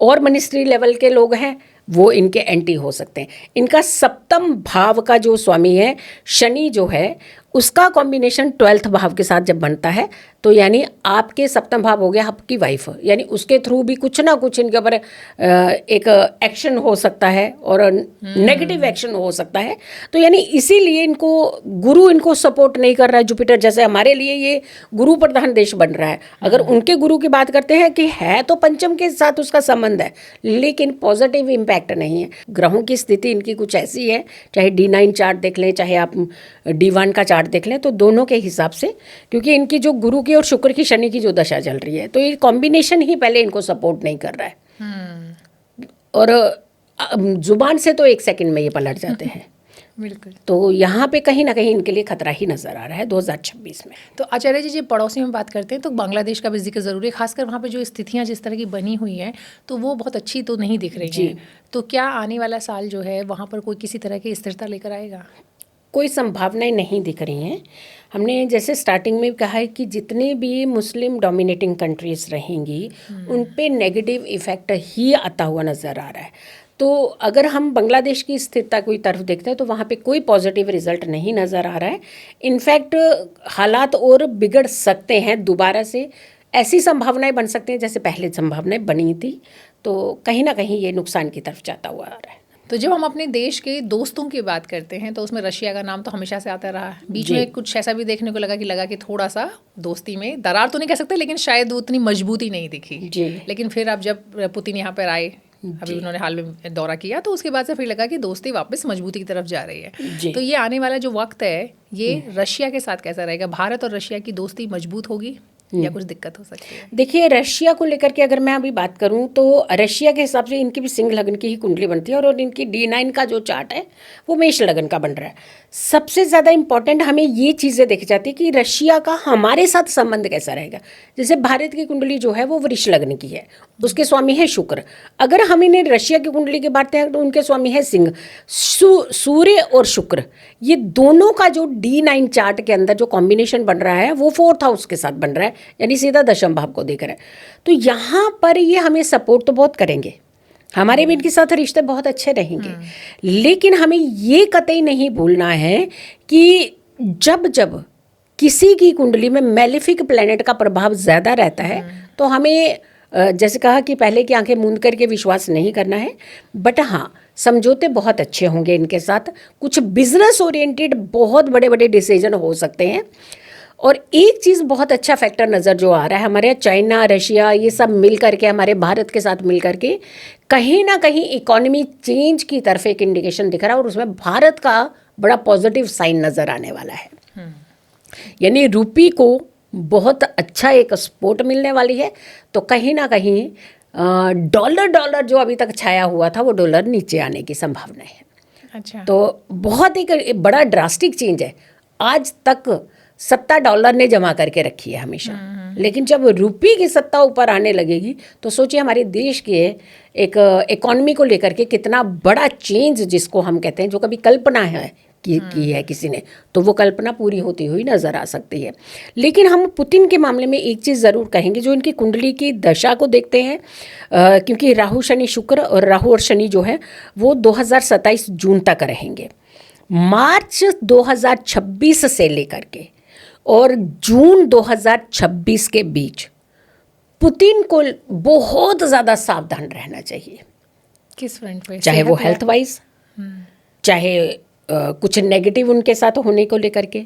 और मिनिस्ट्री लेवल के लोग हैं, वो इनके एंटी हो सकते हैं। इनका सप्तम भाव का जो स्वामी है शनि जो है, उसका कॉम्बिनेशन 12th भाव के साथ जब बनता है तो यानी आपके सप्तम भाव हो गया आपकी वाइफ, यानी उसके थ्रू भी कुछ ना कुछ इनके ऊपर एक एक्शन हो सकता है और नेगेटिव एक्शन हो सकता है। तो यानी इसीलिए इनको गुरु इनको सपोर्ट नहीं कर रहा है। जुपिटर जैसे हमारे लिए ये गुरु प्रधान देश बन रहा है, अगर उनके गुरु की बात करते हैं कि है तो पंचम के साथ उसका संबंध है, लेकिन पॉजिटिव इम्पैक्ट नहीं है। ग्रहों की स्थिति इनकी कुछ ऐसी है, चाहे D9 चार्ट देख लें, चाहे आप D1 का चार्ट देख लें, तो दोनों के हिसाब से, क्योंकि इनकी जो गुरु की और शुक्र की शनि की जो दशा चल रही है, तो ये कॉम्बिनेशन ही पहले इनको सपोर्ट नहीं कर रहा है। और जुबान से तो 1 सेकंड में ये पलट जाते हैं। बिल्कुल। तो यहाँ पे कहीं ना कहीं इनके लिए खतरा ही नजर आ रहा है 2026 में। तो आचार्य जी, पड़ोसी में बात करते हैं तो बांग्लादेश का भी जिक्र ज़रूरी है, खासकर वहाँ पे जो स्थितियाँ जिस तरह की बनी हुई हैं तो वो बहुत अच्छी तो नहीं दिख रही हैं। तो क्या आने वाला साल जो है वहाँ पर कोई किसी तरह की स्थिरता लेकर आएगा? कोई संभावनाएं नहीं दिख रही हैं। हमने जैसे स्टार्टिंग में कहा है कि जितने भी मुस्लिम डोमिनेटिंग कंट्रीज रहेंगी उन पे नेगेटिव इफेक्ट ही आता हुआ नज़र आ रहा है। तो अगर हम बांग्लादेश की स्थिरता की तरफ देखते हैं तो वहाँ पे कोई पॉजिटिव रिजल्ट नहीं नज़र आ रहा है। इनफैक्ट हालात और बिगड़ सकते हैं, दोबारा से ऐसी संभावनाएं बन सकती हैं जैसे पहले संभावनाएं बनी थी। तो कहीं ना कहीं ये नुकसान की तरफ जाता हुआ आ रहा है। तो जब हम अपने देश के दोस्तों की बात करते हैं तो उसमें रशिया का नाम तो हमेशा से आता रहा है। बीच में कुछ ऐसा भी देखने को लगा कि थोड़ा सा दोस्ती में दरार तो नहीं कह सकते, लेकिन शायद उतनी मजबूती नहीं दिखी। लेकिन फिर अब जब पुतिन यहाँ पर आए, अभी उन्होंने हाल में दौरा किया, तो उसके बाद से फिर लगा कि दोस्ती वापस मजबूती की तरफ जा रही है। तो ये आने वाला जो वक्त है ये रशिया के साथ कैसा रहेगा? भारत और रशिया की दोस्ती मजबूत होगी या कुछ दिक्कत हो सकती है? देखिए, रशिया को लेकर के अगर मैं अभी बात करूं तो रशिया के हिसाब से इनकी भी सिंह लगन की ही कुंडली बनती है और इनकी D9 का जो चार्ट है वो मेष लगन का बन रहा है। सबसे ज़्यादा इम्पॉर्टेंट हमें ये चीज़ें देखी जाती है कि रशिया का हमारे साथ संबंध कैसा रहेगा। जैसे भारत की कुंडली जो है वो वृष लग्न की है, उसके स्वामी है शुक्र। अगर हम इन्हें रशिया की कुंडली की बात करें तो उनके स्वामी है सिंह। सूर्य और शुक्र ये दोनों का जो D9 चार्ट के अंदर जो कॉम्बिनेशन बन रहा है वो 4th हाउस के साथ बन रहा है, यानी सीधा दशम भाव को देख रहा है। तो यहाँ पर ये हमें सपोर्ट तो बहुत करेंगे, हमारे भी इनके साथ रिश्ते बहुत अच्छे रहेंगे, लेकिन हमें ये कतई नहीं भूलना है कि जब जब किसी की कुंडली में मैलेफिक प्लैनेट का प्रभाव ज़्यादा रहता है तो हमें जैसे कहा कि पहले की आंखें मूंद करके विश्वास नहीं करना है, बट हाँ समझौते बहुत अच्छे होंगे इनके साथ। कुछ बिजनेस ओरिएंटेड बहुत बड़े बड़े डिसीजन हो सकते हैं। और एक चीज़ बहुत अच्छा फैक्टर नज़र जो आ रहा है, हमारे चाइना रशिया ये सब मिल करके हमारे भारत के साथ मिल करके कहीं ना कहीं इकोनॉमी चेंज की तरफ एक इंडिकेशन दिख रहा है और उसमें भारत का बड़ा पॉजिटिव साइन नज़र आने वाला है। यानी रूपी को बहुत अच्छा एक सपोर्ट मिलने वाली है। तो कहीं ना कहीं डॉलर जो अभी तक छाया हुआ था वो डॉलर नीचे आने की संभावना है। अच्छा, तो बहुत एक बड़ा ड्रास्टिक चेंज है। आज तक सत्ता डॉलर ने जमा करके रखी है हमेशा, लेकिन जब रुपये की सत्ता ऊपर आने लगेगी तो सोचिए हमारे देश के एक इकोनॉमी को लेकर के कितना बड़ा चेंज, जिसको हम कहते हैं जो कभी कल्पना है की है किसी ने, तो वो कल्पना पूरी होती हुई नज़र आ सकती है। लेकिन हम पुतिन के मामले में एक चीज़ ज़रूर कहेंगे, जो इनकी कुंडली की दशा को देखते हैं, क्योंकि राहु शनि शुक्र और राहु और शनि जो है वो 2027 जून तक रहेंगे। मार्च 2026 से लेकर के और जून 2026 के बीच पुतिन को बहुत ज़्यादा सावधान रहना चाहिए। किस फ्रंट पे? चाहे वो हेल्थ वाइज, चाहे कुछ नेगेटिव उनके साथ होने को लेकर के,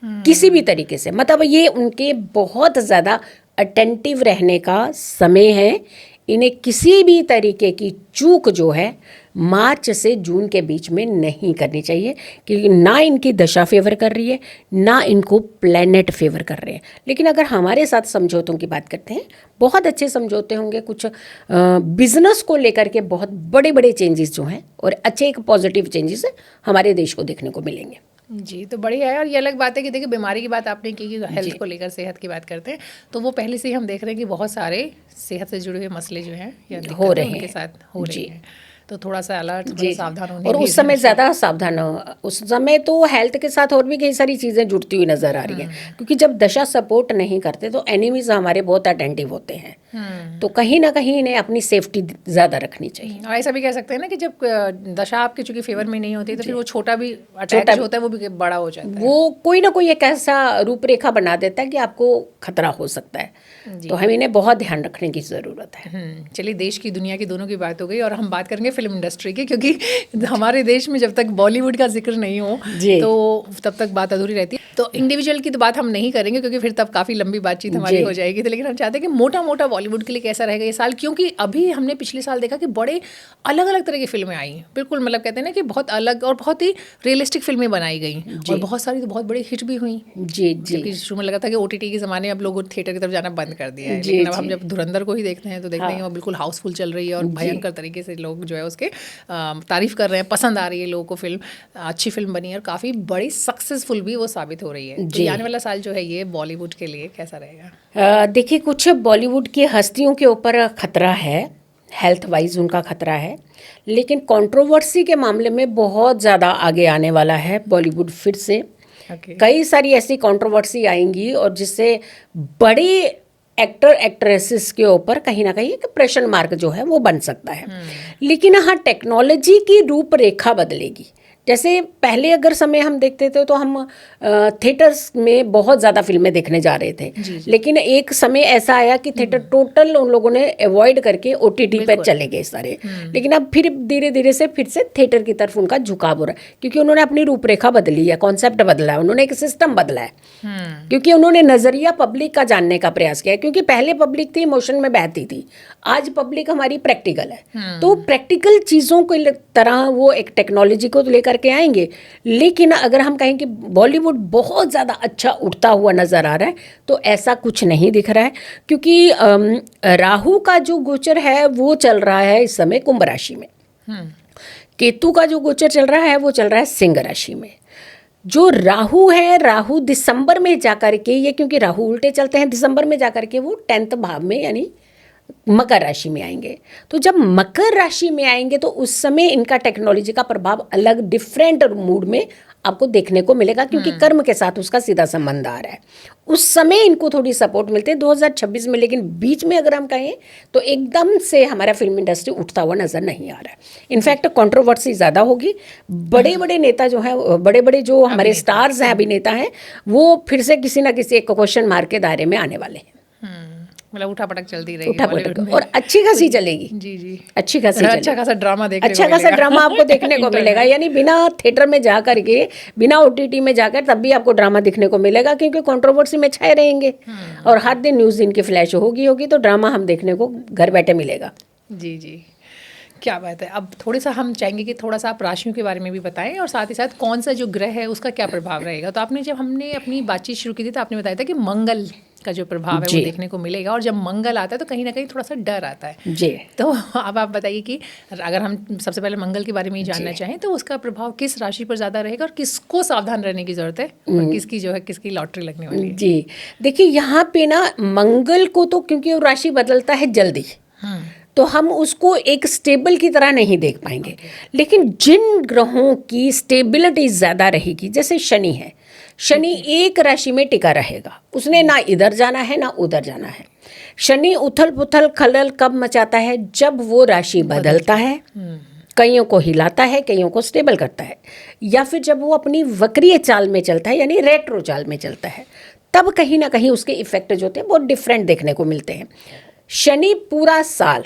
किसी भी तरीके से, मतलब ये उनके बहुत ज़्यादा अटेंटिव रहने का समय है। इन्हें किसी भी तरीके की चूक जो है मार्च से जून के बीच में नहीं करनी चाहिए, क्योंकि ना इनकी दशा फेवर कर रही है ना इनको प्लैनेट फेवर कर रहे हैं। लेकिन अगर हमारे साथ समझौतों की बात करते हैं, बहुत अच्छे समझौते होंगे, कुछ बिजनेस को लेकर के बहुत बड़े बड़े चेंजेस जो हैं और अच्छे एक पॉजिटिव चेंजेस हमारे देश को देखने को मिलेंगे। जी, तो बढ़िया है। और ये अलग बात है कि देखिए बीमारी की बात आपने की, हेल्थ को लेकर, सेहत की बात करते हैं, तो वो पहले से ही हम देख रहे हैं कि बहुत सारे सेहत से जुड़े हुए मसले जो हैं या हो रहे हैं उनके साथ हो रही हैं। तो थोड़ा सा अलर्ट, सावधान होने, और उस समय ज़्यादा सावधान हो। उस समय तो हेल्थ के साथ और भी कई सारी चीज़ें जुड़ती हुई नज़र आ रही हैं, क्योंकि जब दशा सपोर्ट नहीं करते तो एनिमीज हमारे बहुत अटेंटिव होते हैं। तो कहीं ना कहीं इन्हें अपनी सेफ्टी ज़्यादा रखनी चाहिए। और ऐसा भी कह सकते हैं ना कि जब दशा आपके चूंकि फेवर में नहीं होती तो फिर वो छोटा भी अटैच होता है, वो भी बड़ा हो जाता है। वो कोई ना कोई एक ऐसा रूपरेखा बना देता है कि आपको खतरा हो सकता है, तो हमें इन्हें बहुत ध्यान रखने की ज़रूरत है। चलिए, देश की दुनिया की दोनों की बात हो गई और हम बात करेंगे फिल्म इंडस्ट्री की, क्योंकि हमारे देश में जब तक बॉलीवुड का जिक्र नहीं हो तो तब तक बात अधूरी रहती है। तो इंडिविजुअल की तो बात हम नहीं करेंगे क्योंकि फिर तब काफ़ी लंबी बातचीत हमारी हो जाएगी। तो लेकिन हम चाहते हैं कि मोटा मोटा बॉलीवुड के लिए कैसा रहेगा ये साल, क्योंकि अभी हमने पिछले साल देखा कि बड़े अलग अलग तरह की फिल्में आई, बिल्कुल मतलब कहते हैं ना कि बहुत अलग और बहुत ही रियलिस्टिक फिल्में बनाई गई, और बहुत सारी तो बहुत बड़ी हिट भी हुई। जी जी, क्योंकि शुरू में लगा था कि OTT के ज़माने अब लोग थिएटर की तरफ जाना बंद कर दिया है, लेकिन अब हम जब धुरंधर को ही देखते हैं तो देखते हैं वो बिल्कुल हाउसफुल चल रही है और भयंकर तरीके से लोग जो है उसके तारीफ कर रहे हैं, पसंद आ रही है लोगों को फिल्म, अच्छी फिल्म बनी है और काफ़ी बड़ी सक्सेसफुल भी वो साबित हो रही है। तो आने वाला साल जो है ये बॉलीवुड के लिए कैसा रहेगा? देखिए, कुछ बॉलीवुड की हस्तियों के ऊपर खतरा है, हेल्थ वाइज उनका खतरा है, लेकिन कंट्रोवर्सी के मामले में बहुत ज़्यादा आगे आने वाला है बॉलीवुड फिर से। कई सारी ऐसी कंट्रोवर्सी आएंगी और जिससे बड़े एक्टर एक्ट्रेसेस के ऊपर कहीं ना कहीं एक प्रश्न मार्क जो है वो बन सकता है। लेकिन हाँ, टेक्नोलॉजी की रूपरेखा बदलेगी। जैसे पहले अगर समय हम देखते थे तो हम थिएटर्स में बहुत ज़्यादा फिल्में देखने जा रहे थे, लेकिन एक समय ऐसा आया कि थिएटर टोटल उन लोगों ने अवॉइड करके OTT पर चले गए सारे। लेकिन अब फिर धीरे धीरे से फिर से थिएटर की तरफ उनका झुकाव हो रहा है, क्योंकि उन्होंने अपनी रूपरेखा बदली है, कॉन्सेप्ट बदला है, उन्होंने एक सिस्टम बदला है, क्योंकि उन्होंने नज़रिया पब्लिक का जानने का प्रयास किया है। क्योंकि पहले पब्लिक थी इमोशन में बहती थी, आज पब्लिक हमारी प्रैक्टिकल है, तो प्रैक्टिकल चीज़ों की तरह वो एक टेक्नोलॉजी को लेकर के आएंगे। लेकिन अगर हम कहें कि बॉलीवुड बहुत ज़्यादा अच्छा उठता हुआ नज़र आ रहा है तो ऐसा कुछ नहीं दिख रहा है, क्योंकि राहु का जो गोचर है वो चल रहा है इस समय कुंभ राशि में, केतु का जो गोचर चल रहा है वो चल रहा है सिंह राशि में। जो राहु है, राहु दिसंबर में जाकर के, ये क्योंकि राहु उल्टे चलते हैं, दिसंबर में जाकर के वो 10th भाव में यानी मकर राशि में आएंगे। तो जब मकर राशि में आएंगे तो उस समय इनका टेक्नोलॉजी का प्रभाव अलग डिफरेंट मूड में आपको देखने को मिलेगा, क्योंकि कर्म के साथ उसका सीधा संबंध आ रहा है। उस समय इनको थोड़ी सपोर्ट मिलती है 2026 में, लेकिन बीच में अगर हम कहें तो एकदम से हमारा फिल्म इंडस्ट्री उठता हुआ नजर नहीं आ रहा है। इनफैक्ट कंट्रोवर्सी ज़्यादा होगी, बड़े बड़े नेता जो हैं, बड़े बड़े जो हमारे स्टार्स हैं, अभिनेता हैं, वो फिर से किसी ना किसी एक क्वेश्चन मार्क के दायरे में आने वाले हैं। मतलब उठापटक चलती रहेगी, उठापटक, और अच्छी खासी चलेगी। जी जी, अच्छी खासी, अच्छा खासा ड्रामा देखने अच्छा खासा ड्रामा आपको देखने को मिलेगा, यानी बिना थिएटर में जा करके, बिना OTT में जाकर तब भी आपको ड्रामा दिखने को मिलेगा, क्योंकि कंट्रोवर्सी में छाए रहेंगे और हर दिन न्यूज़ इनकी फ्लैश होगी तो ड्रामा हम देखने को घर बैठे मिलेगा। जी जी, क्या बात है। अब थोड़ा सा हम चाहेंगे कि थोड़ा सा आप राशियों के बारे में भी बताएं और साथ ही साथ कौन सा जो ग्रह है उसका क्या प्रभाव रहेगा। तो आपने जब हमने अपनी बातचीत शुरू की थी तो आपने बताया था कि मंगल का जो प्रभाव है वो देखने को मिलेगा, और जब मंगल आता है तो कहीं ना कहीं थोड़ा सा डर आता है जी। तो अब आप बताइए कि अगर हम सबसे पहले मंगल के बारे में ही जानना चाहें तो उसका प्रभाव किस राशि पर ज़्यादा रहेगा और किसको सावधान रहने की ज़रूरत है, और किसकी जो है किसकी लॉटरी लगने वाली है? जी, देखिए यहाँ पे ना मंगल को तो क्योंकि वो राशि बदलता है जल्दी, तो हम उसको एक स्टेबल की तरह नहीं देख पाएंगे। लेकिन जिन ग्रहों की स्टेबिलिटी ज़्यादा रहेगी, जैसे शनि है, शनि एक राशि में टिका रहेगा, उसने ना इधर जाना है ना उधर जाना है। शनि उथल पुथल खलल कब मचाता है? जब वो राशि बदलता है, कईयों को हिलाता है, कईयों को स्टेबल करता है, या फिर जब वो अपनी वक्रीय चाल में चलता है यानी रेट्रो चाल में चलता है, तब कहीं ना कहीं उसके इफेक्ट जो होते हैं बहुत डिफरेंट देखने को मिलते हैं। शनि पूरा साल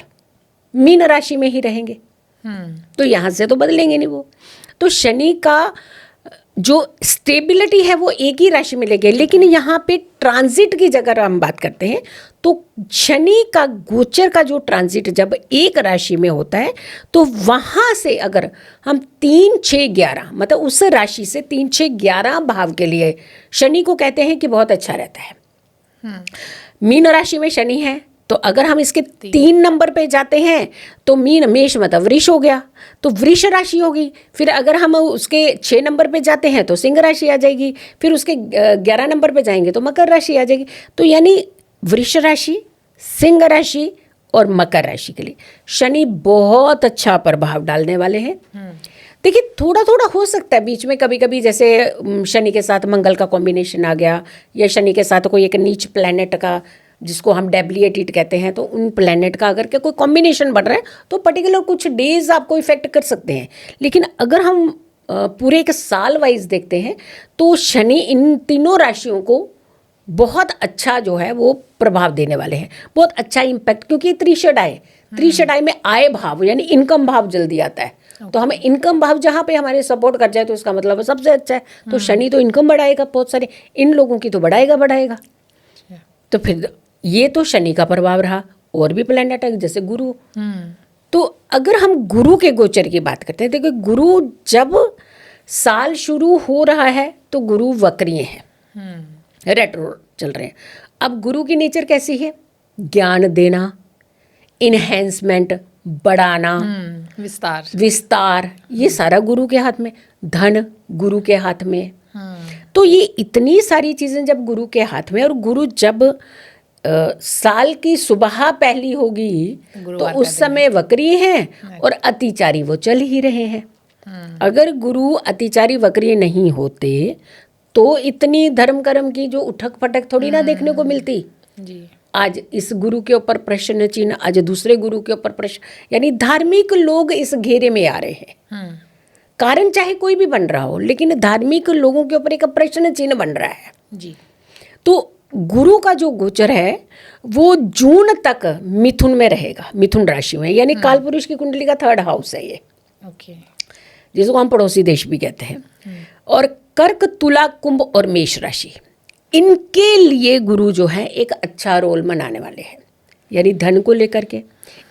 मीन राशि में ही रहेंगे, तो यहाँ से तो बदलेंगे नहीं वो। तो शनि का जो स्टेबिलिटी है वो एक ही राशि में लेंगे, लेकिन यहाँ पे ट्रांजिट की जगह हम बात करते हैं तो शनि का गोचर का जो ट्रांजिट जब एक राशि में होता है तो वहाँ से अगर हम 3, 6, 11 मतलब उस राशि से 3, 6, 11 भाव के लिए शनि को कहते हैं कि बहुत अच्छा रहता है। मीन राशि में शनि है तो अगर हम इसके 3 नंबर पे जाते हैं तो मीन मेष मतलब वृष हो गया, तो वृष राशि होगी। फिर अगर हम उसके 6 नंबर पे जाते हैं तो सिंह राशि आ जाएगी, फिर उसके 11 नंबर पे जाएंगे तो मकर राशि आ जाएगी। तो यानी वृष राशि, सिंह राशि और मकर राशि के लिए शनि बहुत अच्छा प्रभाव डालने वाले हैं। देखिए थोड़ा थोड़ा हो सकता है बीच में कभी कभी, जैसे शनि के साथ मंगल का कॉम्बिनेशन आ गया या शनि के साथ कोई एक नीच प्लैनेट का जिसको हम डेबिलिएटेड कहते हैं, तो उन प्लैनेट का अगर के कोई कॉम्बिनेशन बढ़ रहा है तो पर्टिकुलर कुछ डेज आपको इफेक्ट कर सकते हैं। लेकिन अगर हम पूरे एक साल वाइज देखते हैं तो शनि इन तीनों राशियों को बहुत अच्छा जो है वो प्रभाव देने वाले हैं, बहुत अच्छा इम्पैक्ट, क्योंकि त्रिशडाई में आय भाव यानी इनकम भाव जल्दी आता है। तो हमें इनकम भाव जहाँ पे हमारे सपोर्ट कर जाए तो इसका मतलब सबसे अच्छा है। तो शनि तो इनकम बढ़ाएगा, बहुत सारे इन लोगों की तो बढ़ाएगा। तो फिर ये तो शनि का प्रभाव रहा। और भी प्लैनेट है जैसे गुरु। तो अगर हम गुरु के गोचर की बात करते हैं, देखिए गुरु जब साल शुरू हो रहा है तो गुरु वक्रिय है, रेट्रो चल रहे हैं। अब गुरु की नेचर कैसी है? ज्ञान देना, इनहेंसमेंट, बढ़ाना, विस्तार, ये सारा गुरु के हाथ में। धन गुरु के हाथ में। तो ये इतनी सारी चीजें जब गुरु के हाथ में, और गुरु जब साल की सुबह पहली होगी तो उस समय वक्री हैं और अतिचारी वो चल ही रहे हैं। अगर गुरु अतिचारी वक्री नहीं होते तो इतनी धर्म कर्म की जो उठक पटक थोड़ी ना देखने को मिलती जी। आज इस गुरु के ऊपर प्रश्न चिन्ह, आज दूसरे गुरु के ऊपर प्रश्न, यानी धार्मिक लोग इस घेरे में आ रहे हैं। कारण चाहे कोई भी बन रहा हो, लेकिन धार्मिक लोगों के ऊपर एक प्रश्न चिन्ह बन रहा है जी। तो गुरु का जो गोचर है वो जून तक मिथुन में रहेगा, मिथुन राशि में, यानी कालपुरुष की कुंडली का 3rd हाउस है ये, जिसको हम पड़ोसी देश भी कहते हैं। और कर्क, तुला, कुंभ और मेष राशि, इनके लिए गुरु जो है एक अच्छा रोल मनाने वाले हैं। यानी धन को लेकर के,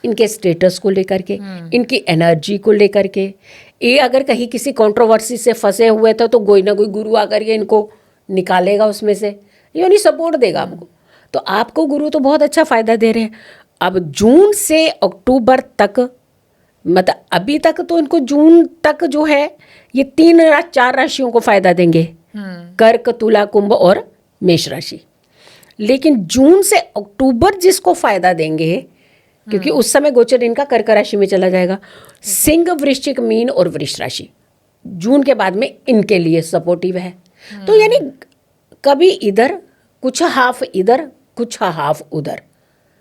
इनके स्टेटस को लेकर के, इनकी एनर्जी को लेकर के। ये अगर कहीं किसी कंट्रोवर्सी से फंसे हुए थे तो कोई ना कोई गुरु आकर के इनको निकालेगा उसमें से, यानी सपोर्ट देगा आपको। तो आपको गुरु तो बहुत अच्छा फायदा दे रहे हैं। अब जून से अक्टूबर तक, मतलब अभी तक तो इनको जून तक जो है ये 3-4 राशियों को फायदा देंगे, कर्क, तुला, कुंभ और मेष राशि। लेकिन जून से अक्टूबर जिसको फायदा देंगे, क्योंकि उस समय गोचर इनका कर्क राशि में चला जाएगा, सिंह, वृश्चिक, मीन और वृष राशि जून के बाद में इनके लिए सपोर्टिव है। तो यानी कभी इधर कुछ हाफ इधर, कुछ हाफ उधर,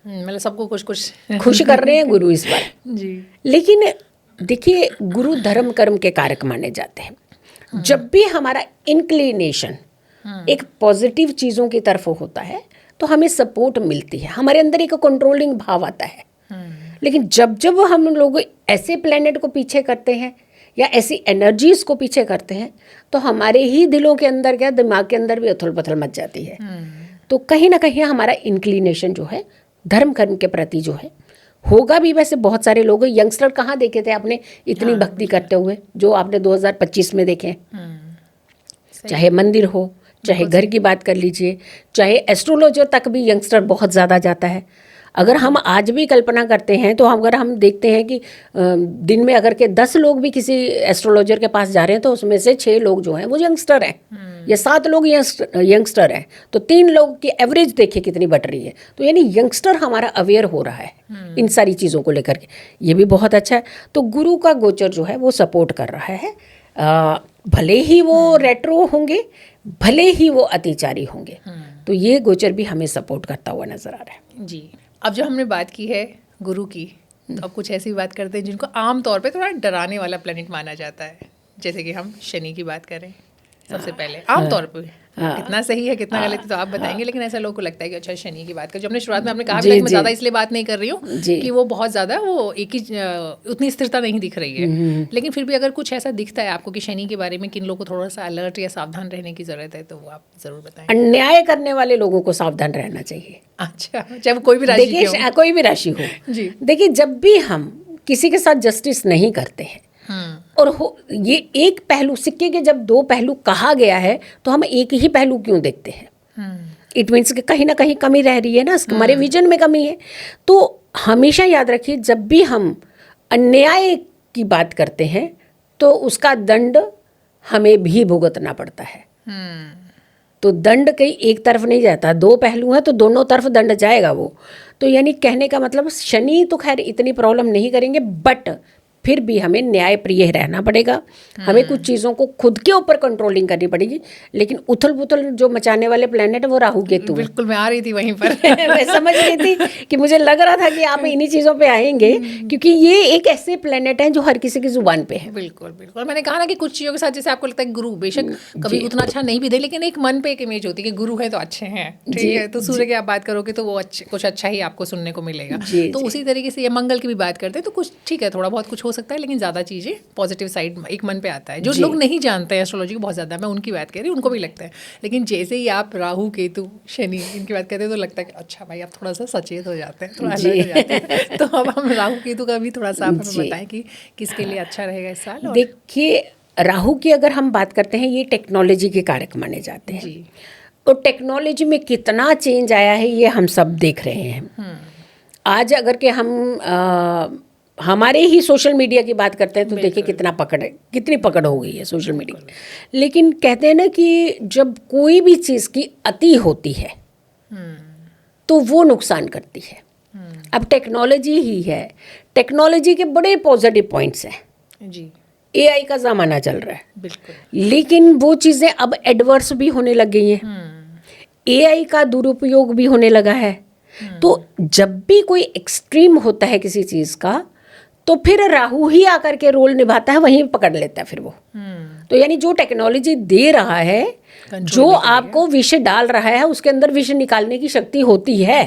मतलब सबको कुछ खुश कर रहे हैं गुरु इस बार जी। लेकिन देखिए, गुरु धर्म कर्म के कारक माने जाते हैं। जब भी हमारा इंक्लिनेशन एक पॉजिटिव चीज़ों की तरफ होता है तो हमें सपोर्ट मिलती है, हमारे अंदर एक कंट्रोलिंग भाव आता है। लेकिन जब जब हम लोग ऐसे प्लेनेट को पीछे करते हैं या ऐसी एनर्जीज को पीछे करते हैं तो हमारे ही दिलों के अंदर, क्या दिमाग के अंदर भी उथल पुथल मच जाती है। तो कहीं ना कहीं हमारा इंक्लिनेशन जो है धर्म कर्म के प्रति जो है होगा भी। वैसे बहुत सारे लोग, यंगस्टर कहाँ देखे थे आपने इतनी भक्ति करते हुए जो आपने 2025 में देखे? चाहे मंदिर हो, चाहे घर की बात कर लीजिए, चाहे एस्ट्रोलॉजर तक भी यंगस्टर बहुत ज़्यादा जाता है। अगर हम आज भी कल्पना करते हैं तो अगर हम देखते हैं कि दिन में अगर के 10 लोग भी किसी एस्ट्रोलॉजर के पास जा रहे हैं तो उसमें से 6 लोग जो हैं वो यंगस्टर हैं या 7 लोग यंगस्टर हैं। तो 3 लोग की एवरेज देखिए कितनी बढ़ रही है। तो यानी यंगस्टर हमारा अवेयर हो रहा है इन सारी चीज़ों को लेकर के, ये भी बहुत अच्छा है। तो गुरु का गोचर जो है वो सपोर्ट कर रहा है। भले ही वो रेट्रो होंगे, भले ही वो अतिचारी होंगे, तो ये गोचर भी हमें सपोर्ट करता हुआ नजर आ रहा है जी। अब जो हमने बात की है गुरु की, तो अब कुछ ऐसी बात करते हैं जिनको आम तौर पे थोड़ा डराने वाला प्लेनेट माना जाता है, जैसे कि हम शनि की बात करें सबसे पहले। आम तौर पे कितना सही है कितना गलत है तो आप बताएंगे, लेकिन ऐसा लोगों को लगता है कि अच्छा शनि की बात कर, जो हमने शुरुआत में आपने कहा मैं ज़्यादा इसलिए बात नहीं कर रही हूँ कि वो बहुत ज़्यादा वो एक ही उतनी स्थिरता नहीं दिख रही है। लेकिन फिर भी अगर कुछ ऐसा दिखता है आपको कि शनि के बारे में किन लोगों को थोड़ा सा अलर्ट या सावधान रहने की ज़रूरत है तो वो आप ज़रूर बताएं। अन्याय करने वाले लोगों को सावधान रहना चाहिए। अच्छा, चाहे वो कोई भी राशि हो। देखिए, कोई भी राशि हो जी। देखिए, जब भी हम किसी के साथ जस्टिस नहीं करते हैं और ये एक पहलू, सिक्के के जब 2 पहलू कहा गया है तो हम एक ही पहलू क्यों देखते हैं? इट मीन्स कि कहीं ना कहीं कमी रह रही है ना, हमारे विजन में कमी है। तो हमेशा याद रखिए, जब भी हम अन्याय की बात करते हैं तो उसका दंड हमें भी भुगतना पड़ता है। तो दंड कहीं एक तरफ नहीं जाता, 2 पहलू हैं तो दोनों तरफ दंड जाएगा वो। तो यानी कहने का मतलब शनि तो खैर इतनी प्रॉब्लम नहीं करेंगे, बट फिर भी हमें न्यायप्रिय रहना पड़ेगा, हमें कुछ चीज़ों को खुद के ऊपर कंट्रोलिंग करनी पड़ेगी। लेकिन उथल पुथल जो मचाने वाले प्लैनेट है वो राहु केतु है। बिल्कुल, मैं आ रही थी वहीं पर। मैं समझ रही थी कि मुझे लग रहा था कि आप इन्हीं चीज़ों पे आएंगे, क्योंकि ये एक ऐसे प्लैनेट हैं जो हर किसी की जुबान पे है। बिल्कुल बिल्कुल, मैंने कहा ना कि कुछ चीज़ों के साथ जैसे आपको लगता है गुरु बेशक कभी उतना अच्छा नहीं भी दे, लेकिन एक मन पे एक इमेज होती है कि गुरु है तो अच्छे हैं, ठीक है। तो सूर्य की आप बात करोगे तो वो कुछ अच्छा ही आपको सुनने को मिलेगा। तो उसी तरीके से ये मंगल की भी बात करते हैं तो कुछ ठीक है, थोड़ा बहुत कुछ हो सकता है, लेकिन ज़्यादा चीज़ें पॉजिटिव साइड एक मन पे आता है। जो लोग नहीं जानते हैं एस्ट्रोलॉजी को बहुत ज़्यादा, मैं उनकी बात कह रही हूँ, उनको भी लगता है। लेकिन जैसे ही आप राहु केतु शनि इनकी बात करते हैं तो लगता है कि अच्छा भाई आप थोड़ा सा सचेत हो जाते हैं, थोड़ा अलर्ट हो जाते हैं। तो अब हम राहु केतु का भी थोड़ा सा आप हमें बताएं कि किसके लिए अच्छा रहेगा इस साल। देखिए, राहु की अगर हम बात करते हैं, ये टेक्नोलॉजी के कारक माने जाते हैं जी। तो टेक्नोलॉजी में कितना चेंज आया है ये हम सब देख रहे हैं। आज अगर के हम हमारे ही सोशल मीडिया की बात करते हैं तो देखिए कितनी पकड़ हो गई है सोशल मीडिया। लेकिन कहते हैं ना कि जब कोई भी चीज़ की अति होती है तो वो नुकसान करती है। अब टेक्नोलॉजी ही है, टेक्नोलॉजी के बड़े पॉजिटिव पॉइंट्स हैं जी। AI का ज़माना चल रहा है, बिल्कुल। लेकिन वो चीज़ें अब एडवर्स भी होने लग गई हैं। AI का दुरुपयोग भी होने लगा है। तो जब भी कोई एक्सट्रीम होता है किसी चीज़ का तो फिर राहु ही आकर के रोल निभाता है, वहीं पकड़ लेता है फिर वो। तो यानी जो टेक्नोलॉजी दे रहा है, जो आपको विष डाल रहा है, उसके अंदर विष निकालने की शक्ति होती है।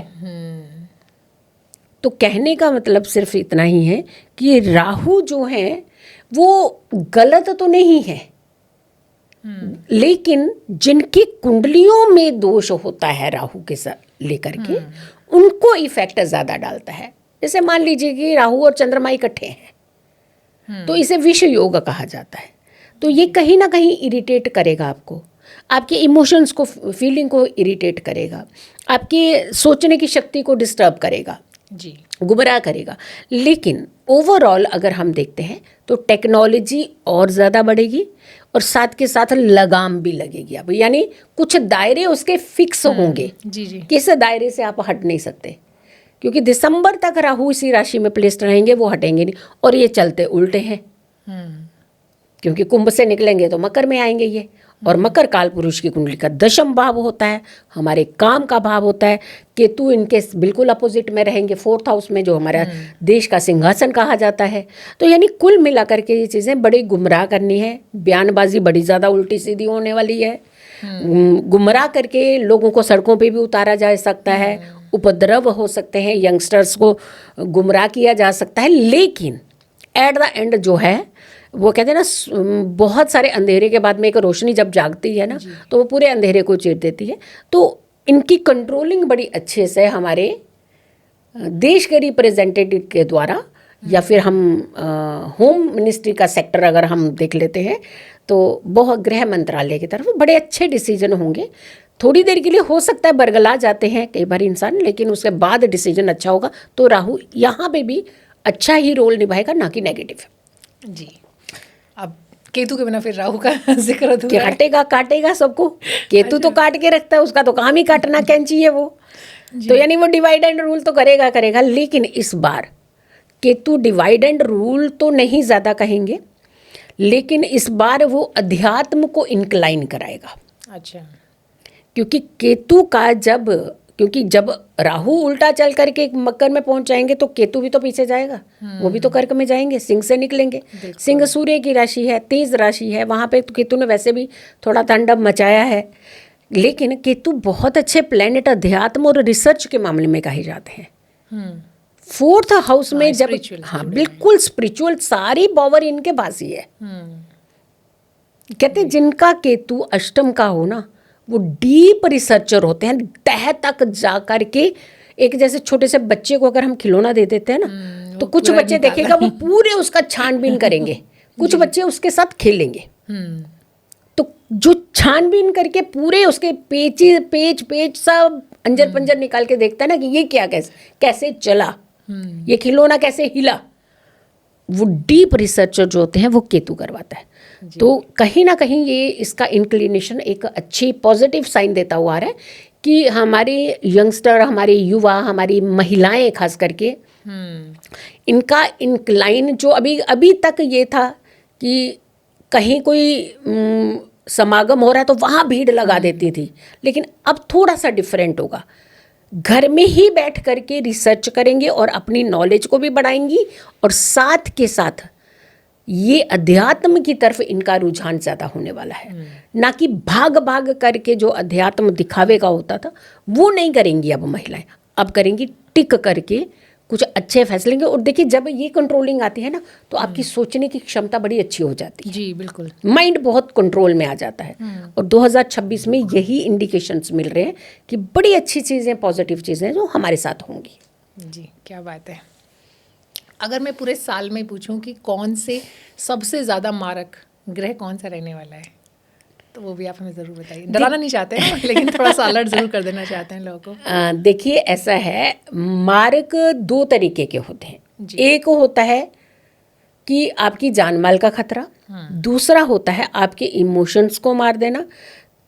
तो कहने का मतलब सिर्फ इतना ही है कि राहु जो है वो गलत तो नहीं है, लेकिन जिनकी कुंडलियों में दोष होता है राहु के साथ लेकर के, उनको इफेक्ट ज़्यादा डालता है। जैसे मान लीजिए कि राहु और चंद्रमा इकट्ठे हैं तो इसे विष योग कहा जाता है। तो ये कहीं ना कहीं इरिटेट करेगा आपको, आपके इमोशंस को, फीलिंग को इरिटेट करेगा, आपकी सोचने की शक्ति को डिस्टर्ब करेगा जी, गुमराह करेगा। लेकिन ओवरऑल अगर हम देखते हैं तो टेक्नोलॉजी और ज़्यादा बढ़ेगी और साथ के साथ लगाम भी लगेगी। अब यानी कुछ दायरे उसके फिक्स होंगे, जी जी, किस दायरे से आप हट नहीं सकते, क्योंकि दिसंबर तक राहु इसी राशि में प्लेस्ड रहेंगे, वो हटेंगे नहीं। और ये चलते उल्टे हैं, क्योंकि कुंभ से निकलेंगे तो मकर में आएंगे ये, और मकर काल पुरुष की कुंडली का 10th भाव होता है, हमारे काम का भाव होता है। केतु इनके बिल्कुल अपोजिट में रहेंगे 4th हाउस में, जो हमारा देश का सिंहासन कहा जाता है। तो यानी कुल मिलाकर के ये चीज़ें बड़ी गुमराह करनी है, बयानबाजी बड़ी ज़्यादा उल्टी सीधी होने वाली है। गुमराह करके लोगों को सड़कों पे भी उतारा जा सकता है, उपद्रव हो सकते हैं, यंगस्टर्स को गुमराह किया जा सकता है। लेकिन एट द एंड जो है वो कहते हैं ना, बहुत सारे अंधेरे के बाद में एक रोशनी जब जागती है ना, तो वो पूरे अंधेरे को चीर देती है। तो इनकी कंट्रोलिंग बड़ी अच्छे से हमारे देश के रिप्रेजेंटेटिव के द्वारा, या फिर हम होम मिनिस्ट्री का सेक्टर अगर हम देख लेते हैं तो बहुत गृह मंत्रालय की तरफ बड़े अच्छे डिसीजन होंगे। थोड़ी देर के लिए हो सकता है बरगला जाते हैं कई बार इंसान, लेकिन उसके बाद डिसीजन अच्छा होगा। तो राहु यहाँ पे भी अच्छा ही रोल निभाएगा, ना कि नेगेटिव। जी। अब केतु के बिना फिर राहु का जिक्र अधूरा है। काटेगा सबको। केतु तो काट के रखता है, उसका तो काम ही काटना, कैंची है वो। तो यानी वो डिवाइड एंड रूल तो करेगा। लेकिन इस बार केतु डिवाइड एंड रूल तो नहीं ज़्यादा कहेंगे, लेकिन इस बार वो अध्यात्म को इंक्लाइन कराएगा। अच्छा। क्योंकि केतु का क्योंकि जब राहु उल्टा चल करके मकर में पहुंच जाएंगे तो केतु भी तो पीछे जाएगा, वो भी तो कर्क में जाएंगे, सिंह से निकलेंगे। सिंह सूर्य की राशि है, तेज राशि है, वहाँ पे तो केतु ने वैसे भी थोड़ा तांडव मचाया है। लेकिन केतु बहुत अच्छे प्लैनेट अध्यात्म और रिसर्च के मामले में कहे जाते हैं। 4th हाउस में जब, हाँ बिल्कुल स्पिरिचुअल, सारी पावर इनके पास ही है। कहते हैं जिनका केतु अष्टम का हो ना, वो डीप रिसर्चर होते हैं, तह तक जा कर के। एक जैसे छोटे से बच्चे को अगर हम खिलौना दे देते हैं ना, तो कुछ बच्चे देखेगा वो पूरे उसका छानबीन करेंगे, कुछ बच्चे उसके साथ खेलेंगे। तो जो छानबीन करके पूरे उसके पेच सब अंजर पंजर निकाल के देखता है ना कि ये क्या, कैसे चला, ये खिलौना कैसे हिला, वो डीप रिसर्चर जो होते हैं वो केतु करवाता है। तो कहीं ना कहीं ये इसका इंक्लिनेशन एक अच्छी पॉजिटिव साइन देता हुआ आ रहा है कि हमारे यंगस्टर, हमारे युवा, हमारी महिलाएं खास करके, इनका इंक्लाइन जो अभी तक ये था कि कहीं कोई समागम हो रहा है तो वहाँ भीड़ लगा देती थी, लेकिन अब थोड़ा सा डिफरेंट होगा। घर में ही बैठ करके रिसर्च करेंगे और अपनी नॉलेज को भी बढ़ाएंगी, और साथ के साथ ये अध्यात्म की तरफ इनका रुझान ज़्यादा होने वाला है। ना कि भाग भाग करके जो अध्यात्म दिखावे का होता था वो नहीं करेंगी अब महिलाएं, अब करेंगी टिक करके कुछ अच्छे फैसले लेंगे। और देखिए, जब ये कंट्रोलिंग आती है ना तो आपकी सोचने की क्षमता बड़ी अच्छी हो जाती है। जी बिल्कुल, माइंड बहुत कंट्रोल में आ जाता है। और 2026 में यही इंडिकेशंस मिल रहे हैं कि बड़ी अच्छी चीज़ें, पॉजिटिव चीज़ें जो हमारे साथ होंगी। जी क्या बात है। अगर मैं पूरे साल में पूछूं कि कौन से सबसे ज़्यादा मारक ग्रह कौन सा रहने वाला है, तो वो भी आप हमें ज़रूर बताइए। डराना नहीं चाहते हैं लेकिन थोड़ा सा अलर्ट ज़रूर कर देना चाहते हैं लोगों को। देखिए, ऐसा है, मारक दो तरीके के होते हैं। एक होता है कि आपकी जान माल का खतरा, दूसरा होता है आपके इमोशंस को मार देना,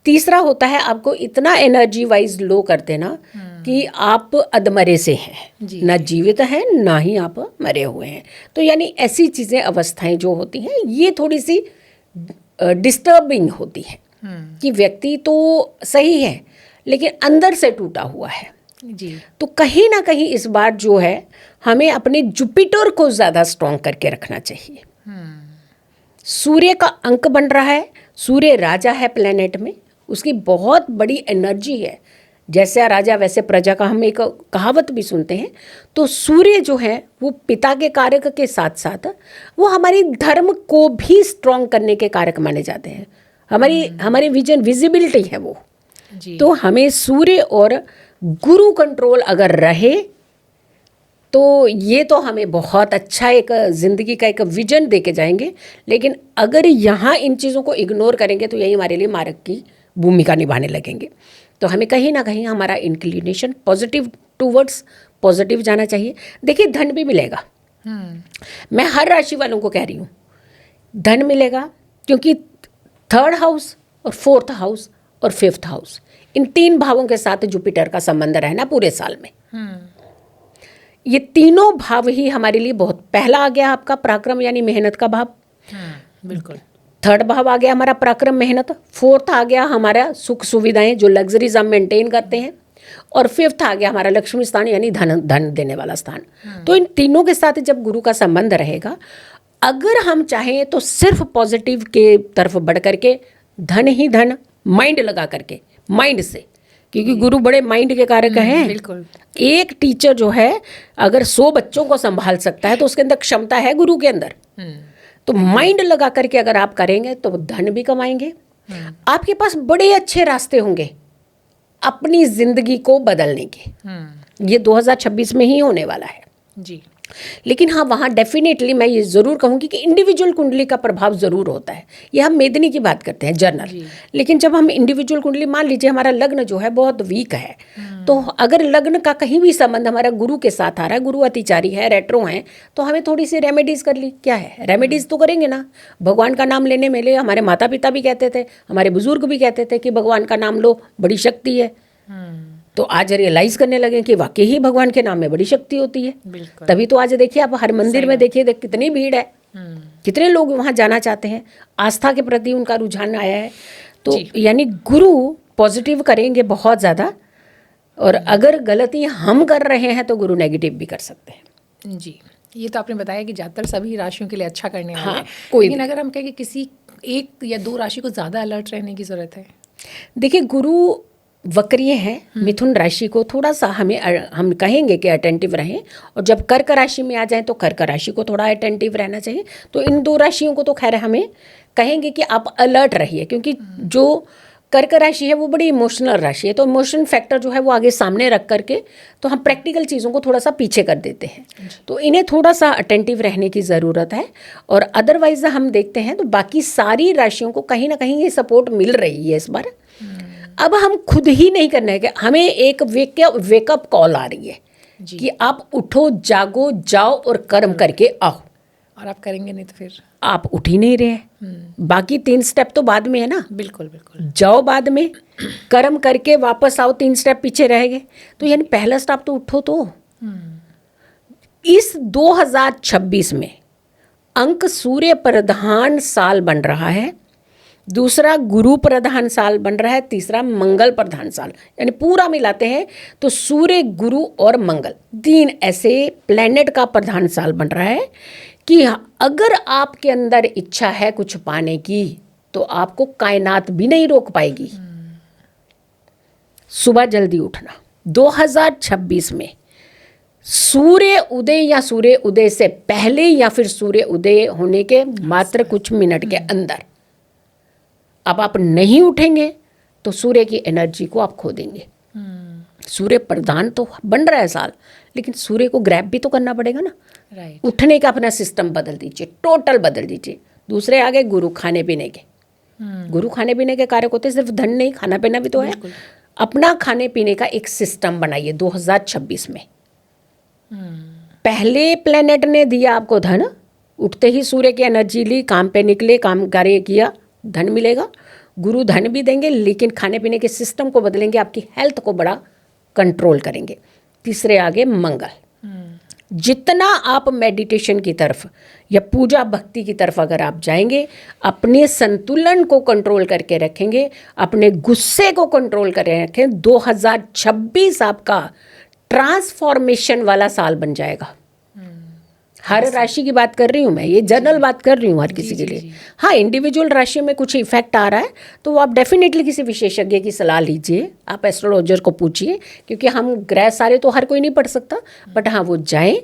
तीसरा होता है आपको इतना एनर्जी वाइज लो कर देना कि आप अधमरे से हैं, ना जीवित हैं ना ही आप मरे हुए हैं। तो यानी ऐसी चीज़ें, अवस्थाएं जो होती हैं ये थोड़ी सी डिस्टर्बिंग होती है कि व्यक्ति तो सही है लेकिन अंदर से टूटा हुआ है। जी, तो कहीं ना कहीं इस बार जो है हमें अपने जुपिटर को ज़्यादा स्ट्रॉन्ग करके रखना चाहिए। सूर्य का अंक बन रहा है, सूर्य राजा है प्लेनेट में, उसकी बहुत बड़ी एनर्जी है। जैसे राजा वैसे प्रजा का हम एक कहावत भी सुनते हैं। तो सूर्य जो है वो पिता के कारक के साथ साथ वो हमारी धर्म को भी स्ट्रॉन्ग करने के कारक माने जाते हैं। हमारी विजन, विजिबिलिटी है वो। जी। तो हमें सूर्य और गुरु कंट्रोल अगर रहे तो ये तो हमें बहुत अच्छा एक ज़िंदगी का एक विजन दे के जाएंगे। लेकिन अगर यहाँ इन चीज़ों को इग्नोर करेंगे तो यही हमारे लिए मारक की भूमिका निभाने लगेंगे। तो हमें कहीं ना कहीं हमारा इंक्लिनेशन पॉजिटिव टूवर्ड्स पॉजिटिव जाना चाहिए। देखिए, धन भी मिलेगा। मैं हर राशि वालों को कह रही हूँ, धन मिलेगा, क्योंकि 3rd हाउस और 4th हाउस और 5th हाउस, इन 3 भावों के साथ जुपिटर का संबंध रहना पूरे साल में। ये तीनों भाव ही हमारे लिए बहुत, पहला आ गया आपका पराक्रम यानी मेहनत का भाव, बिल्कुल। 3rd भाव आ गया हमारा पराक्रम मेहनत, 4th आ गया हमारा सुख सुविधाएं जो लग्जरीज हम मेंटेन करते हैं, और 5th आ गया हमारा लक्ष्मी स्थान यानी धन देने वाला स्थान। तो इन तीनों के साथ जब गुरु का संबंध रहेगा, अगर हम चाहें तो सिर्फ पॉजिटिव के तरफ बढ़ करके धन ही धन, माइंड लगा करके, माइंड से, क्योंकि गुरु बड़े माइंड के कारक हैं। बिल्कुल। एक टीचर जो है अगर 100 बच्चों को संभाल सकता है तो उसके अंदर क्षमता है गुरु के अंदर। तो माइंड लगा करके अगर आप करेंगे तो धन भी कमाएंगे, आपके पास बड़े अच्छे रास्ते होंगे अपनी जिंदगी को बदलने के। ये 2026 में ही होने वाला है। जी। लेकिन हाँ, वहाँ डेफिनेटली मैं ये ज़रूर कहूँगी कि इंडिविजुअल कुंडली का प्रभाव ज़रूर होता है। ये हम मेदनी की बात करते हैं, जनरल। लेकिन जब हम इंडिविजुअल कुंडली, मान लीजिए हमारा लग्न जो है बहुत वीक है, तो अगर लग्न का कहीं भी संबंध हमारा गुरु के साथ आ रहा है, गुरु अतिचारी है, रेट्रो है, तो हमें थोड़ी सी रेमेडीज़ कर ली। क्या है रेमेडीज़? तो करेंगे ना, भगवान का नाम लेने में ले। हमारे माता पिता भी कहते थे, हमारे बुजुर्ग भी कहते थे कि भगवान का नाम लो, बड़ी शक्ति है। तो आज रियलाइज करने लगे कि वाकई ही भगवान के नाम में बड़ी शक्ति होती है। तभी तो आज देखिए आप हर मंदिर में देखिए कितनी भीड़ है, कितने लोग वहाँ जाना चाहते हैं, आस्था के प्रति उनका रुझान आया है। तो यानी गुरु पॉजिटिव करेंगे बहुत ज़्यादा, और अगर गलती हम कर रहे हैं तो गुरु नेगेटिव भी कर सकते हैं। जी, ये तो आपने बताया कि ज़्यादातर सभी राशियों के लिए अच्छा करने वाला हाँ, है। कोई लेकिन अगर हम कहें कि किसी 1 या 2 राशि को ज़्यादा अलर्ट रहने की ज़रूरत है। देखिए, गुरु वक्रीय है, मिथुन राशि को थोड़ा सा हम कहेंगे कि अटेंटिव रहें, और जब कर्क राशि में आ जाएं तो कर्क राशि को थोड़ा अटेंटिव रहना चाहिए। तो इन 2 राशियों को तो खैर हमें कहेंगे कि आप अलर्ट रहिए, क्योंकि जो कर्क राशि है वो बड़ी इमोशनल राशि है। तो इमोशन फैक्टर जो है वो आगे सामने रख करके तो हम प्रैक्टिकल चीज़ों को थोड़ा सा पीछे कर देते हैं। तो इन्हें थोड़ा सा अटेंटिव रहने की ज़रूरत है। और अदरवाइज हम देखते हैं तो बाकी सारी राशियों को कहीं ना कहीं ये सपोर्ट मिल रही है इस बार। अब हम खुद ही नहीं करना है कि हमें एक वेकअप कॉल आ रही है कि आप उठो, जागो, जाओ और कर्म करके आओ। और आप करेंगे नहीं तो फिर आप उठ ही नहीं रहे हैं। बाकी 3 स्टेप तो बाद में है ना। बिल्कुल बिल्कुल। जाओ बाद में, कर्म करके वापस आओ, 3 स्टेप पीछे रह गए। तो यानी पहला स्टेप तो उठो। तो इस 2026 में अंक सूर्य प्रधान साल बन रहा है, दूसरा गुरु प्रधान साल बन रहा है, तीसरा मंगल प्रधान साल, यानी पूरा मिलाते हैं तो सूर्य, गुरु और मंगल 3 ऐसे प्लेनेट का प्रधान साल बन रहा है कि अगर आपके अंदर इच्छा है कुछ पाने की तो आपको कायनात भी नहीं रोक पाएगी। सुबह जल्दी उठना। 2026 में सूर्य उदय या सूर्य उदय से पहले या फिर सूर्य उदय होने के मात्र कुछ मिनट के अंदर अब आप नहीं उठेंगे तो सूर्य की एनर्जी को आप खो देंगे। सूर्य प्रधान तो बन रहा है साल, लेकिन सूर्य को ग्रैब भी तो करना पड़ेगा ना। राइट। उठने का अपना सिस्टम बदल दीजिए, टोटल बदल दीजिए। दूसरे आगे गुरु, खाने पीने के। गुरु खाने पीने के कारक होते हैं, सिर्फ धन नहीं, खाना पीना भी तो है। अपना खाने पीने का एक सिस्टम बनाइए 2026 में। पहले प्लेनेट ने दिया आपको धन, उठते ही सूर्य की एनर्जी ली, काम पे निकले, काम कार्य किया, धन मिलेगा। गुरु धन भी देंगे, लेकिन खाने पीने के सिस्टम को बदलेंगे, आपकी हेल्थ को बड़ा कंट्रोल करेंगे। तीसरे आगे मंगल। जितना आप मेडिटेशन की तरफ या पूजा भक्ति की तरफ अगर आप जाएंगे, अपने संतुलन को कंट्रोल करके रखेंगे, अपने गुस्से को कंट्रोल करके रखें, 2026 आपका ट्रांसफॉर्मेशन वाला साल बन जाएगा। हर राशि की बात कर रही हूँ मैं, ये जनरल बात कर रही हूँ हर किसी के लिए। हाँ, इंडिविजुअल राशि में कुछ इफेक्ट आ रहा है तो वो आप डेफिनेटली किसी विशेषज्ञ की सलाह लीजिए, आप एस्ट्रोलॉजर को पूछिए, क्योंकि हम ग्रह सारे तो हर कोई नहीं पढ़ सकता। बट हाँ, वो जाएं,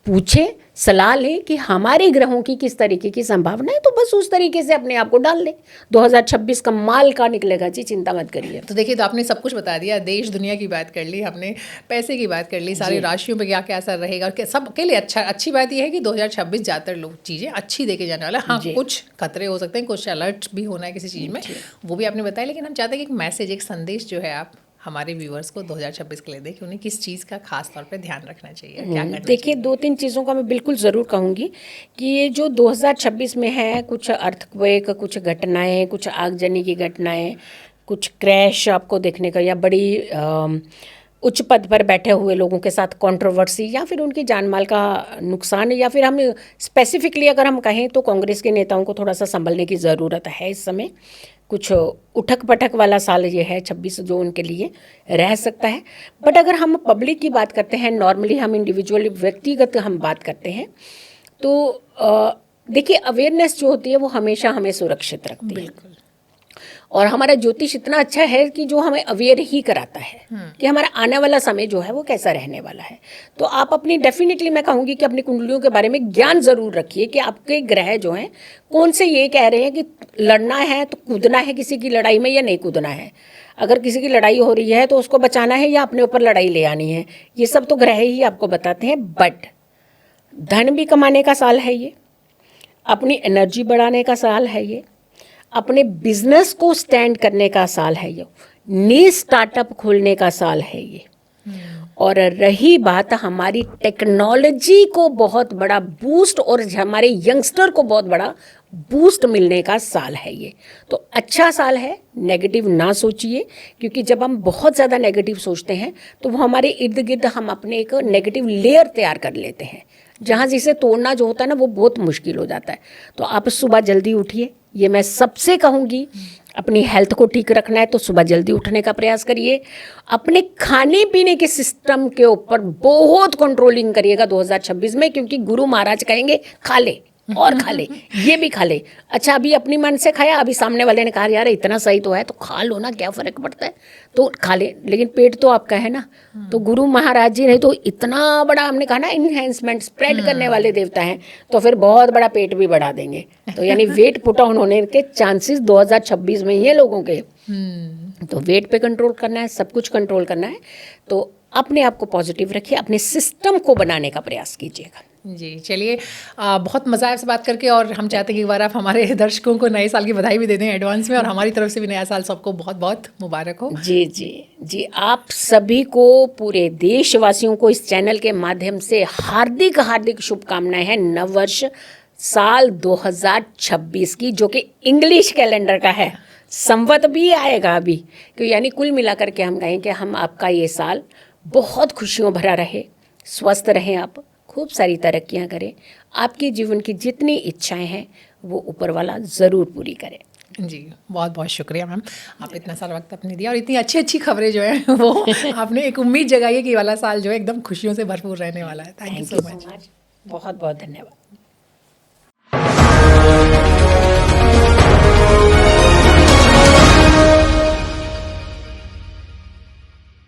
पूछें, सलाह लें कि हमारे ग्रहों की किस तरीके की संभावना है, तो बस उस तरीके से अपने आप को डाल लें। 2026 का माल का निकलेगा जी, चिंता मत करिए। तो देखिए, तो आपने सब कुछ बता दिया, देश दुनिया की बात कर ली हमने, पैसे की बात कर ली, सारी राशियों पे क्या क्या असर रहेगा, और सबके लिए अच्छी बात यह है कि 2026 ज़्यादातर लोग चीज़ें अच्छी देके जाने वाला। हाँ, कुछ खतरे हो सकते हैं, कुछ अलर्ट भी होना है किसी चीज़ में, वो भी आपने बताया। लेकिन हम चाहते हैं कि एक मैसेज, एक संदेश जो है आप हमारे व्यूअर्स को 2026 के लिए दें कि उन्हें किस चीज़ का खास तौर पे ध्यान रखना चाहिए, क्या करना चाहिए। देखिए, 2-3 चीज़ों का मैं बिल्कुल ज़रूर कहूँगी कि ये जो 2026 में है, कुछ अर्थक्वेक, कुछ घटनाएं, कुछ आगजनी की घटनाएं, कुछ क्रैश आपको देखने का, या बड़ी उच्च पद पर बैठे हुए लोगों के साथ कंट्रोवर्सी, या फिर उनकी जान माल का नुकसान, या फिर हम स्पेसिफिकली अगर हम कहें तो कांग्रेस के नेताओं को थोड़ा सा संभलने की ज़रूरत है इस समय। कुछ उठक पटक वाला साल ये है 26 जो उनके लिए रह सकता है। बट अगर हम पब्लिक की बात करते हैं, नॉर्मली हम इंडिविजुअली व्यक्तिगत हम बात करते हैं, तो देखिए, अवेयरनेस जो होती है वो हमेशा हमें सुरक्षित रखती है। और हमारा ज्योतिष इतना अच्छा है कि जो हमें अवेयर ही कराता है कि हमारा आने वाला समय जो है वो कैसा रहने वाला है। तो आप अपनी डेफिनेटली मैं कहूँगी कि अपनी कुंडलियों के बारे में ज्ञान ज़रूर रखिए कि आपके ग्रह जो हैं कौन से ये कह रहे हैं कि लड़ना है तो कूदना है किसी की लड़ाई में, या नहीं कूदना है। अगर किसी की लड़ाई हो रही है तो उसको बचाना है या अपने ऊपर लड़ाई ले आनी है, ये सब तो ग्रह ही आपको बताते हैं। बट धन भी कमाने का साल है ये, अपनी एनर्जी बढ़ाने का साल है ये, अपने बिजनेस को स्टैंड करने का साल है ये, नई स्टार्टअप खोलने का साल है ये। और रही बात हमारी टेक्नोलॉजी को बहुत बड़ा बूस्ट और हमारे यंगस्टर को बहुत बड़ा बूस्ट मिलने का साल है ये। तो अच्छा साल है, नेगेटिव ना सोचिए, क्योंकि जब हम बहुत ज़्यादा नेगेटिव सोचते हैं तो वो हमारे इर्द गिर्द हम अपने एक नेगेटिव लेयर तैयार कर लेते हैं, जहाँ जिसे तोड़ना जो होता है ना वो बहुत मुश्किल हो जाता है। तो आप सुबह जल्दी उठिए, ये मैं सबसे कहूँगी। अपनी हेल्थ को ठीक रखना है तो सुबह जल्दी उठने का प्रयास करिए। अपने खाने पीने के सिस्टम के ऊपर बहुत कंट्रोलिंग करिएगा 2026 में, क्योंकि गुरु महाराज कहेंगे खा ले और खा ले, ये भी खा ले। अच्छा, अभी अपनी मन से खाया, अभी सामने वाले ने कहा यार इतना सही तो है तो खा लो ना, क्या फ़र्क पड़ता है, तो खा ले, लेकिन पेट तो आपका है ना। तो गुरु महाराज जी ने तो इतना बड़ा, हमने कहा ना, इन्हेंसमेंट स्प्रेड करने वाले देवता हैं, तो फिर बहुत बड़ा पेट भी बढ़ा देंगे। तो यानी वेट पुट ऑन होने के चांसेस 2026 में ही है लोगों के। तो वेट पे कंट्रोल करना है, सब कुछ कंट्रोल करना है। तो अपने आप को पॉजिटिव रखिए, अपने सिस्टम को बनाने का प्रयास कीजिएगा। जी, चलिए, बहुत मज़ा आया आपसे बात करके, और हम चाहते हैं कि एक बार आप हमारे दर्शकों को नए साल की बधाई भी दे दें एडवांस में, और हमारी तरफ से भी नया साल सबको बहुत बहुत मुबारक हो। जी जी जी, आप सभी को, पूरे देशवासियों को इस चैनल के माध्यम से हार्दिक हार्दिक शुभकामनाएं हैं नव वर्ष साल 2026 की, जो कि इंग्लिश कैलेंडर का है, संवत भी आएगा अभी, क्यों यानी कुल मिलाकर के हम कहें कि हम आपका ये साल बहुत खुशियों भरा रहे, स्वस्थ रहें, आप खूब सारी तरक्कियां करें, आपके जीवन की जितनी इच्छाएं हैं वो ऊपर वाला ज़रूर पूरी करे। जी, बहुत बहुत शुक्रिया मैम, आप इतना सारा वक्त अपने दिया और इतनी अच्छी अच्छी खबरें जो है वो आपने एक उम्मीद जगाई है कि ये वाला साल जो है एकदम खुशियों से भरपूर रहने वाला है। Thank you so much. बहुत बहुत धन्यवाद।